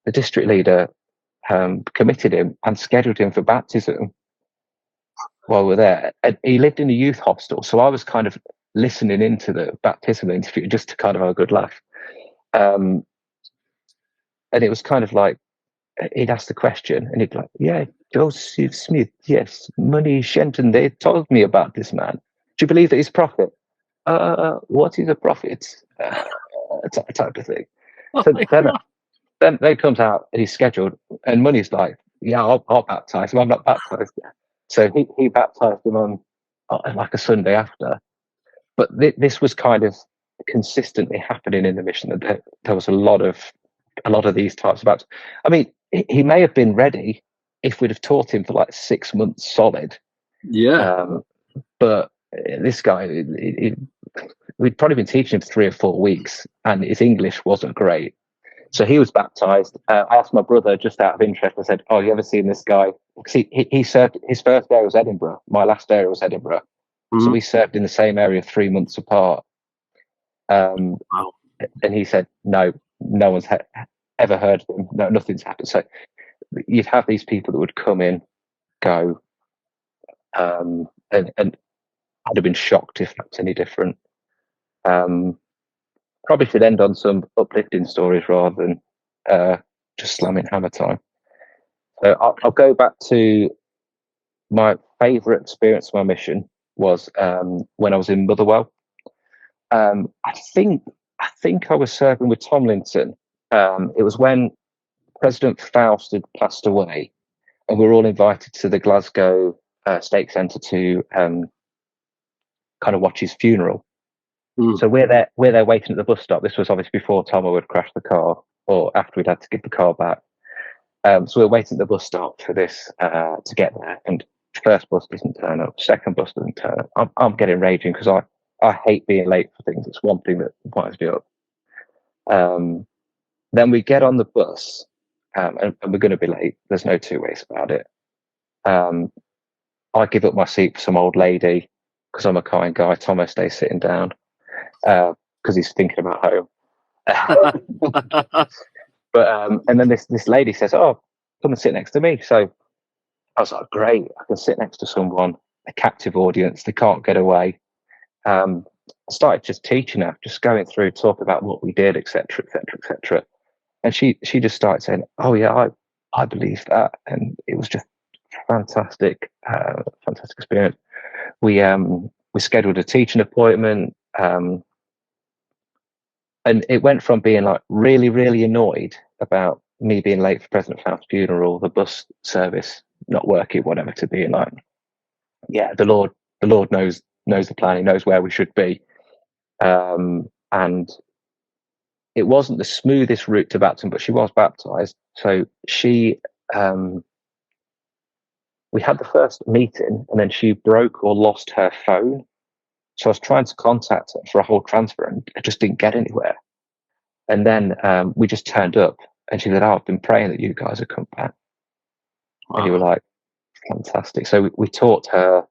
the district leader committed him and scheduled him for baptism while we're there. And he lived in a youth hostel, so I was kind of listening into the baptismal interview just to kind of have a good laugh. And it was kind of like, he'd ask the question, and he'd be like, yeah, Joseph Smith, yes, money Shenton, they told me about this man. Do you believe that he's a prophet? What is a prophet? Type of thing. So then it comes out, and he's scheduled, and Money's like, yeah, I'll baptize him. I'm not baptized yet. So he baptized him on like a Sunday after. But this was kind of consistently happening in the mission. That there was a lot of these types of baptisms. I mean, he may have been ready if we'd have taught him for like 6 months solid. Yeah. But this guy, we'd probably been teaching him for 3 or 4 weeks, and his English wasn't great. So he was baptized. I asked my brother, just out of interest, I said, oh, you ever seen this guy? Because he served, his first area was Edinburgh. My last area was Edinburgh. Mm-hmm. So we served in the same area 3 months apart. Wow. And he said, no one's ever heard of him. No, nothing's happened. So you'd have these people that would come in, go, and I'd have been shocked if that's any different. Probably should end on some uplifting stories rather than just slamming hammer time. So I'll go back to my favourite experience of my mission was when I was in Motherwell. I think I was serving with Tomlinson. It was when President Faust had passed away, and we were all invited to the Glasgow Stake Centre to kind of watch his funeral. So we're there waiting at the bus stop. This was obviously before Tomo had crashed the car, or after we'd had to give the car back. So we're waiting at the bus stop for this to get there, and first bus doesn't turn up, second bus doesn't turn up. I'm getting raging because I hate being late for things. It's one thing that winds me up. Then we get on the bus, and we're going to be late. There's no two ways about it. I give up my seat for some old lady because I'm a kind guy. Tomo stays sitting down because he's thinking about home. But and then this lady says, "Oh, come and sit next to me." So I was like, "Great, I can sit next to someone, a captive audience. They can't get away." I started just teaching her, just going through, talk about what we did, etc., etc., etc. And she just started saying, "Oh yeah, I believe that," and it was just fantastic, fantastic experience. We scheduled a teaching appointment. And it went from being like really, really annoyed about me being late for President Faust's funeral, the bus service not working, whatever, to being like, yeah, the Lord knows the plan. He knows where we should be. And it wasn't the smoothest route to baptism, but she was baptized. So she, we had the first meeting, and then she broke or lost her phone. So I was trying to contact her for a whole transfer, and I just didn't get anywhere. And then we just turned up, and she said, "Oh, I've been praying that you guys would come back." Wow. And you were like, fantastic. So we taught her.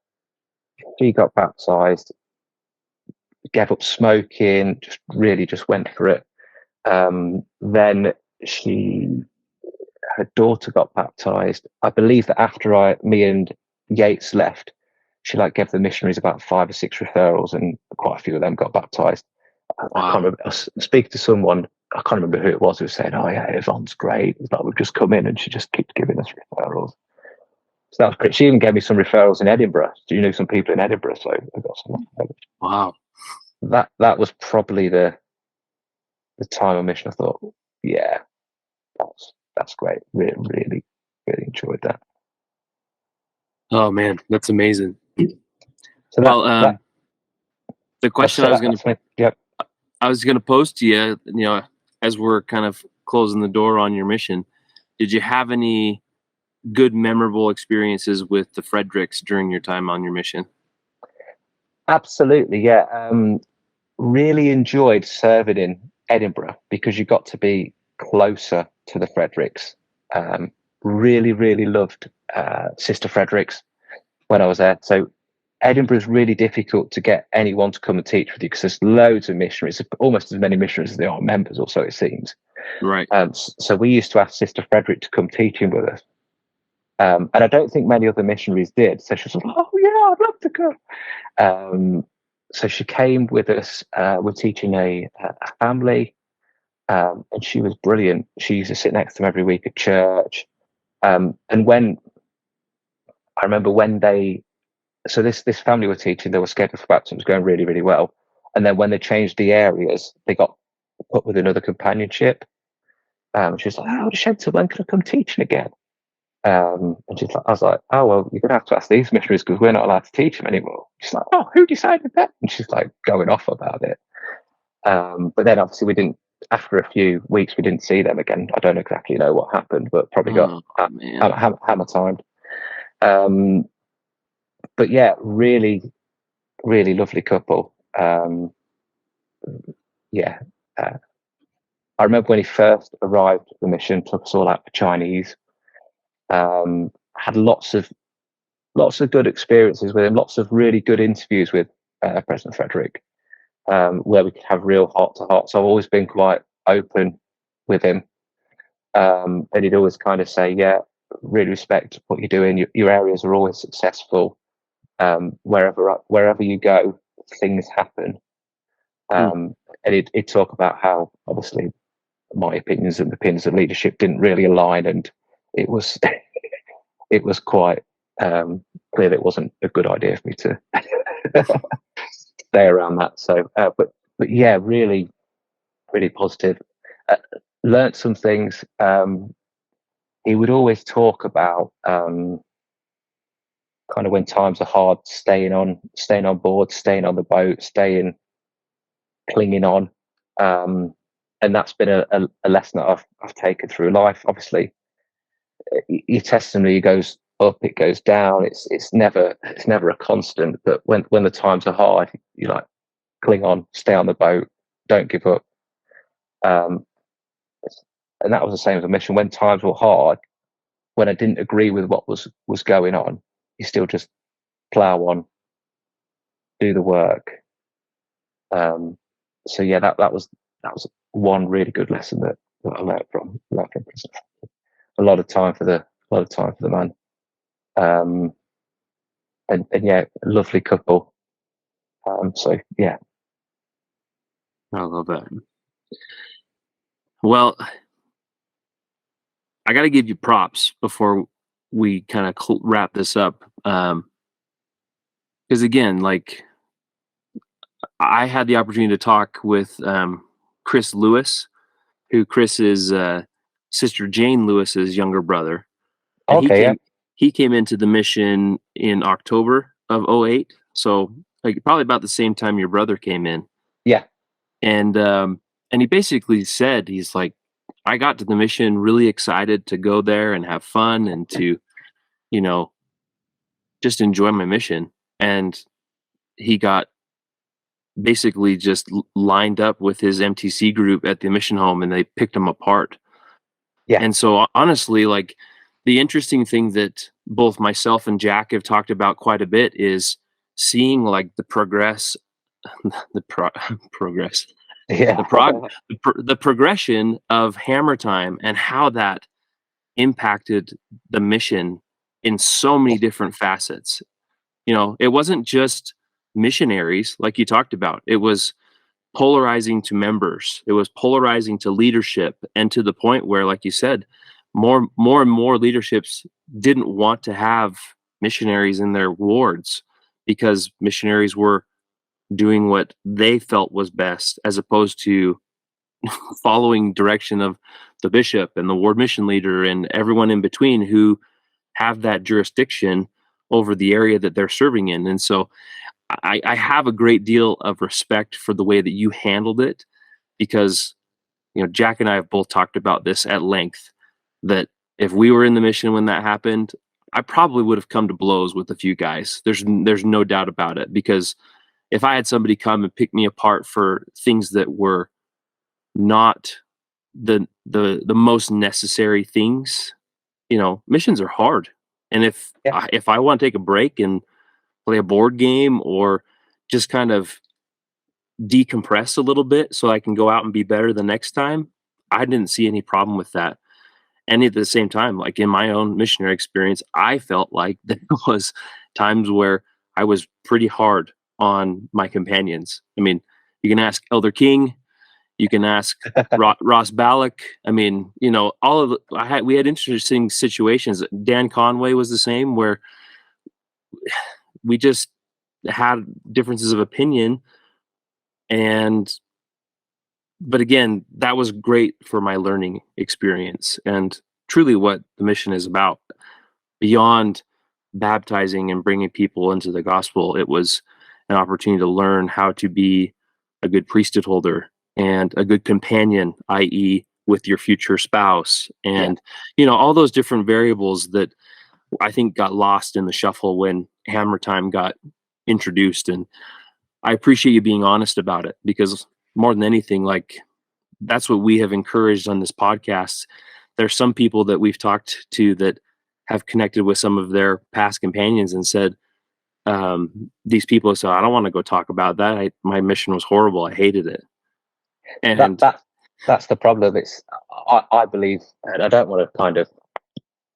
She got baptized, gave up smoking, just went for it. Then her daughter got baptized. I believe that after me and Yates left, she gave the missionaries about 5 or 6 referrals, and quite a few of them got baptized. Wow. I can't remember. I was speaking to someone, I can't remember who it was, who was saying, "Oh yeah, Yvonne's great. It's like we've just come in and she just keeps giving us referrals." So that was great. She even gave me some referrals in Edinburgh. Do you know some people in Edinburgh? So I got some. Wow. That was probably the time of mission. I thought, yeah, that's great. Really, really, really enjoyed that. Oh man, that's amazing. So the question I was going to pose to you, as we're kind of closing the door on your mission, did you have any good, memorable experiences with the Fredericks during your time on your mission? Absolutely, yeah. Really enjoyed serving in Edinburgh because you got to be closer to the Fredericks. Really, really loved Sister Fredericks when I was there. So Edinburgh is really difficult to get anyone to come and teach with you because there's loads of missionaries, almost as many missionaries as there are members, or so it seems. Right. So we used to ask Sister Frederick to come teaching with us. And I don't think many other missionaries did. So she was like, "Oh yeah, I'd love to come." So she came with us. We're teaching a family, and she was brilliant. She used to sit next to them every week at church. And when I remember when so this family were teaching, they were scheduled for baptism, it was going really, really well. And then when they changed the areas, they got put with another companionship. She was like, "Oh, Shenton, when can I come teaching again?" And I was like, "Oh, well, you're going to have to ask these missionaries because we're not allowed to teach them anymore." She's like, "Oh, who decided that?" And she's like going off about it. But then obviously we didn't, after a few weeks, we didn't see them again. I don't exactly know what happened, but probably got hammer timed. But yeah, really, really lovely couple. I remember when he first arrived at the mission, took us all out for Chinese. Had lots of good experiences with him, lots of really good interviews with President Frederick, where we could have real heart-to-hearts. I've always been quite open with him, and he'd always kind of say, "Yeah, really respect what you're doing. Your areas are always successful. Wherever you go, things happen." And he'd talk about how obviously my opinions and the opinions of leadership didn't really align, and it was it was quite clear that it wasn't a good idea for me to stay around that. So, but yeah, really, really positive. Learned some things. He would always talk about kind of when times are hard, staying on board, staying on the boat, staying clinging on. And that's been a lesson that I've taken through life. Obviously, your testimony goes up, it goes down. It's never a constant. But when the times are hard, you like cling on, stay on the boat, don't give up. And that was the same as a mission. When times were hard, when I didn't agree with what was going on, you still just plow on, do the work. So yeah, that was one really good lesson that I learned from prison. A lot of time for the man. And yeah, lovely couple. So yeah. I love that. Well, I got to give you props before we kind of wrap this up. Because again, like, I had the opportunity to talk with Chris Lewis, who Chris is Sister Jane Lewis's younger brother. And Okay, he came into the mission in October of 08. So like probably about the same time your brother came in. yeah. And he basically said, he's like, I got to the mission really excited to go there and have fun and to, you know, just enjoy my mission. And he got basically just lined up with his MTC group at the mission home and they picked him apart. Yeah. And so honestly, like, the interesting thing that both myself and Jack have talked about quite a bit is seeing like the progress, progress, Yeah. the progression of Hammer Time and how that impacted the mission in so many different facets. You know, it wasn't just missionaries like you talked about. It was polarizing to members. It was polarizing to leadership, and to the point where, like you said, more and more leaderships didn't want to have missionaries in their wards because missionaries were doing what they felt was best as opposed to following direction of the bishop and the ward mission leader and everyone in between who have that jurisdiction over the area that they're serving in. And so I have a great deal of respect for the way that you handled it, because, you know, Jack and I have both talked about this at length, that if we were in the mission when that happened, I probably would have come to blows with a few guys. There's no doubt about it, because if I had somebody come and pick me apart for things that were not the most necessary things, you know, missions are hard. And Yeah. if I want to take a break and play a board game or just kind of decompress a little bit so I can go out and be better the next time, I didn't see any problem with that. And at the same time, like in my own missionary experience, I felt like there was times where I was pretty hard on my companions. I mean, you can ask Elder King, you can ask Ross Ballack. I mean, you know, we had interesting situations. Dan Conway was the same, where we just had differences of opinion. But again, that was great for my learning experience and truly what the mission is about. Beyond baptizing and bringing people into the gospel, it was an opportunity to learn how to be a good priesthood holder and a good companion, i.e., with your future spouse, and you know, all those different variables that I think got lost in the shuffle when Hammer Time got introduced. And I appreciate you being honest about it, because more than anything, like, that's what we have encouraged on this podcast. There's some people that we've talked to that have connected with some of their past companions and said, these people said, I don't want to go talk about that. My mission was horrible. I hated it. And That's the problem. I believe, and I don't want to kind of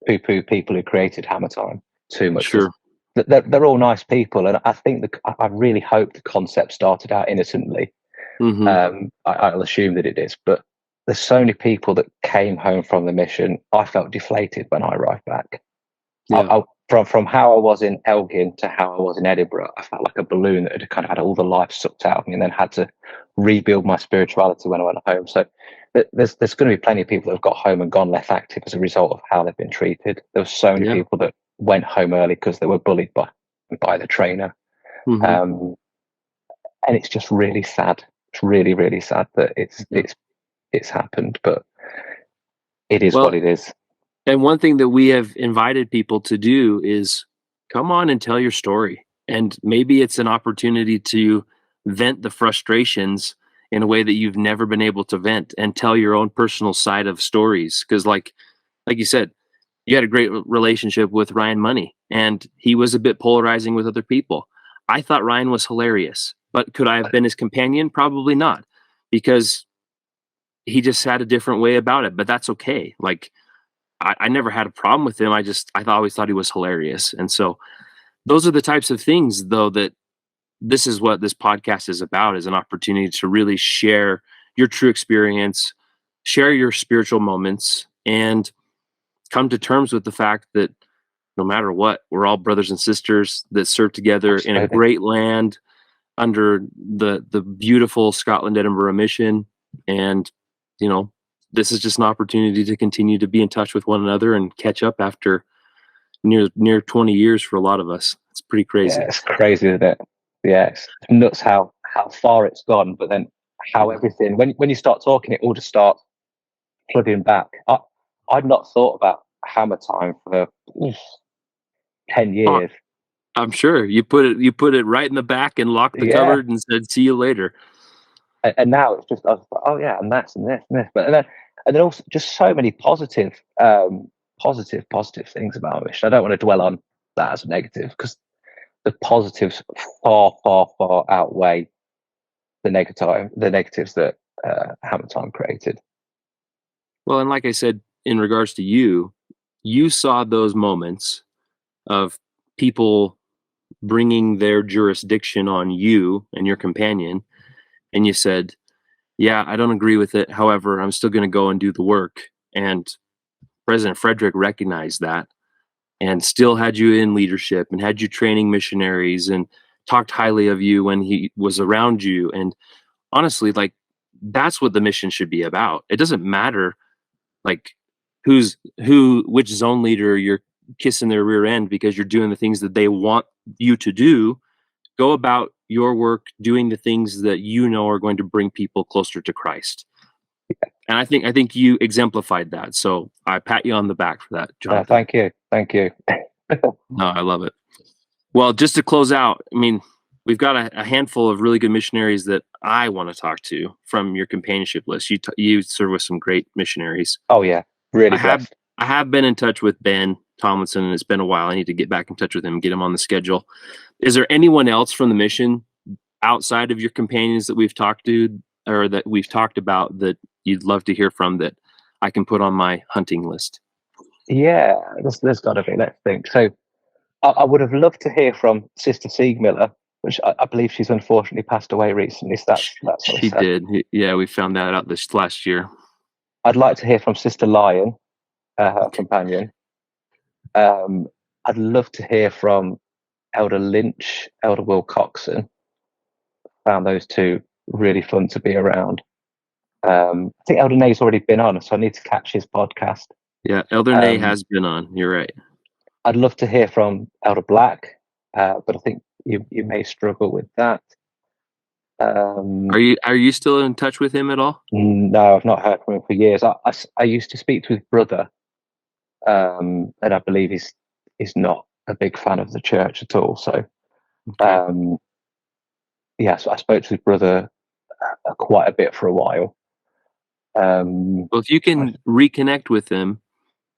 poo-poo people who created Hammer Time too much. sure. They're all nice people, and I think I really hope the concept started out innocently. Mm-hmm. I'll assume that it is, but there's so many people that came home from the mission. I felt deflated when I arrived back. Yeah. From how I was in Elgin to how I was in Edinburgh, I felt like a balloon that had kind of had all the life sucked out of me, and then had to rebuild my spirituality when I went home. So there's going to be plenty of people that have got home and gone less active as a result of how they've been treated. There were so many people that went home early because they were bullied by the trainer. Mm-hmm. And it's just really sad It's really, really sad that it's happened, but it is Well, what it is. and one thing that we have invited people to do is come on and tell your story. And maybe it's an opportunity to vent the frustrations in a way that you've never been able to vent, and tell your own personal side of stories. Because, like you said, you had a great relationship with Ryan Money, and he was a bit polarizing with other people. I thought Ryan was hilarious, but could I have been his companion? Probably not, because he just had a different way about it. But that's okay. Like, I never had a problem with him. Always thought he was hilarious. And so those are the types of things, though, that this is what this podcast is about, is an opportunity to really share your true experience, share your spiritual moments, and come to terms with the fact that no matter what, we're all brothers and sisters that serve together in a great land under the beautiful Scotland Edinburgh Mission. And, this is just an opportunity to continue to be in touch with one another and catch up after near 20 years for a lot of us. It's pretty crazy. Yeah, it's crazy, isn't it? Yeah, it's nuts how far it's gone, but then how everything, when you start talking, it all just starts flooding back. I'd not thought about hammer time for 10 years. I'm sure you put it right in the back and locked the cupboard and said, "See you later." And now it's just, I was like, oh yeah, and that's and this and this, but and then also just so many positive things about Mission. I don't want to dwell on that as a negative, because the positives far outweigh the negatives that Hammer Time created. Well, and like I said, in regards to you saw those moments of people bringing their jurisdiction on you and your companion, and you said, yeah, I don't agree with it. However, I'm still going to go and do the work. And President Frederick recognized that and still had you in leadership and had you training missionaries and talked highly of you when he was around you. And honestly, like, that's what the mission should be about. It doesn't matter like which zone leader you're kissing their rear end because you're doing the things that they want you to do. Go about your work doing the things that are going to bring people closer to Christ. And I think you exemplified that. So I pat you on the back for that, Jonathan. Thank you. No, I love it. Well, just to close out, I mean, we've got a handful of really good missionaries that I want to talk to from your companionship list. You serve with some great missionaries. Oh yeah, really. I have been in touch with Ben Tomlinson, and it's been a while. I need to get back in touch with him and get him on the schedule. Is there anyone else from the mission outside of your companions that we've talked to or that we've talked about that you'd love to hear from that I can put on my hunting list? Yeah, there's got to be. Let's think. So I would have loved to hear from Sister Siegmiller, which I believe she's unfortunately passed away recently. So that's she did. Yeah, we found that out this last year. I'd like to hear from Sister Lion, her companion. I'd love to hear from Elder Lynch, Elder Will Coxon. Found those two really fun to be around. I think Elder Nay's already been on, so I need to catch his podcast. Yeah, Elder Nay has been on. You're right. I'd love to hear from Elder Black, but I think you may struggle with that. Are you still in touch with him at all? No, I've not heard from him for years. I used to speak to his brother, and I believe he's not a big fan of the church at all. So, so I spoke to his brother quite a bit for a while. Well, if you can reconnect with him.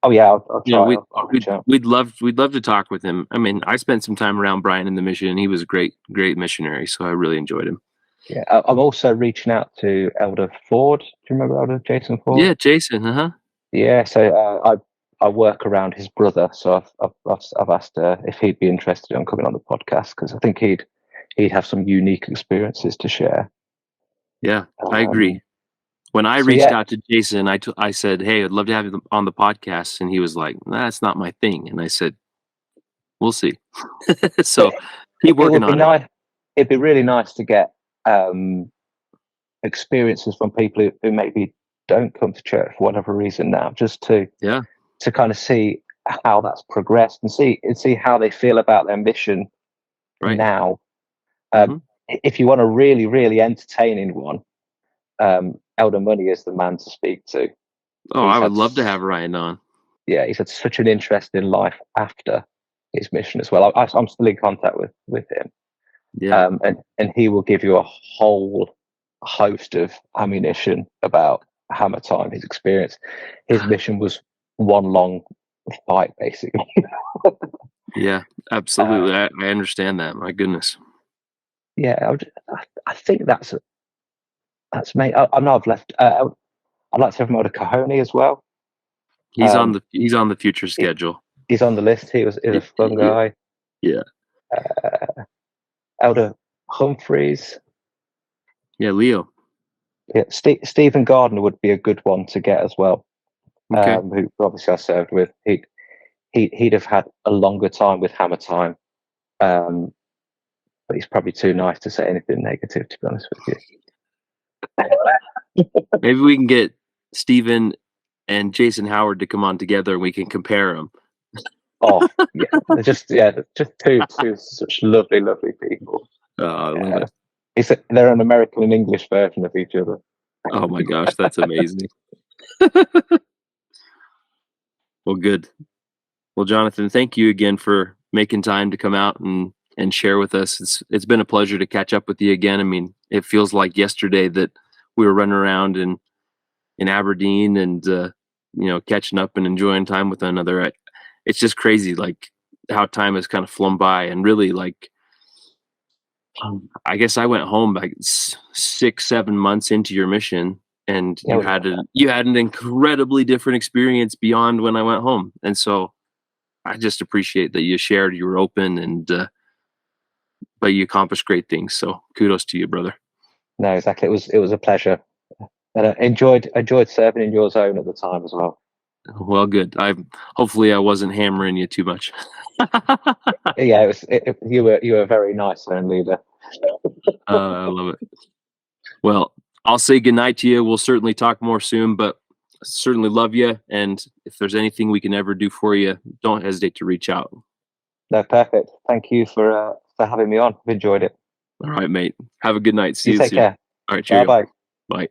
Oh yeah, I'll try. We'd love to talk with him. I mean, I spent some time around Brian in the mission, and he was a great missionary, so I really enjoyed him. Yeah, I'm also reaching out to Elder Ford. Do you remember Elder Jason Ford? Yeah, Jason. Yeah, so I work around his brother, so I've asked if he'd be interested in coming on the podcast, because I think he'd have some unique experiences to share. Yeah, I agree. When I reached out to Jason, I said, "Hey, I'd love to have you on the podcast," and he was like, "That's not my thing." And I said, "We'll see." So keep working on it. It'd be really nice to get experiences from people who maybe don't come to church for whatever reason now, just to kind of see how that's progressed and see how they feel about their mission now. if you want a really, really entertaining one, Elder Money is the man to speak to. Oh, I would love to have Ryan on. Yeah, he's had such an interesting life after his mission as well. I'm still in contact with him. Yeah. And he will give you a whole host of ammunition about hammer time, his experience. His mission was one long fight, basically. Yeah, absolutely. I understand that. My goodness. Yeah, I think that's me. I know I've left. I'd like to have him on a Cojones as well. He's on the future schedule. He's on the list. He's a fun guy. Yeah. Elder Humphreys. Yeah, Leo. Yeah, Stephen Gardner would be a good one to get as well. Okay. Who obviously I served with. He'd have had a longer time with hammer time, but he's probably too nice to say anything negative, to be honest with you. Maybe we can get Stephen and Jason Howard to come on together and we can compare them. Oh yeah, just two such lovely people. I love it. They're an American and English version of each other. Oh my gosh, that's amazing. Well, good. Well, Jonathan, thank you again for making time to come out and share with us. It's been a pleasure to catch up with you again. I mean, it feels like yesterday that we were running around in Aberdeen and catching up and enjoying time with one another. It's just crazy, like how time has kind of flown by. And really, like, I guess I went home like 6-7 months into your mission, and you had an incredibly different experience beyond when I went home. And so I just appreciate that you shared, you were open, and but you accomplished great things. So kudos to you, brother. No, exactly. It was a pleasure, and I enjoyed serving in your zone at the time as well. Well, good. Hopefully I wasn't hammering you too much. Yeah, you were a very nice zone leader. I love it. Well, I'll say goodnight to you. We'll certainly talk more soon, but I certainly love you. And if there's anything we can ever do for you, don't hesitate to reach out. No, perfect. Thank you for having me on. I've enjoyed it. All right, mate. Have a good night. See you take soon. care. All right, cheerio. Bye. Bye.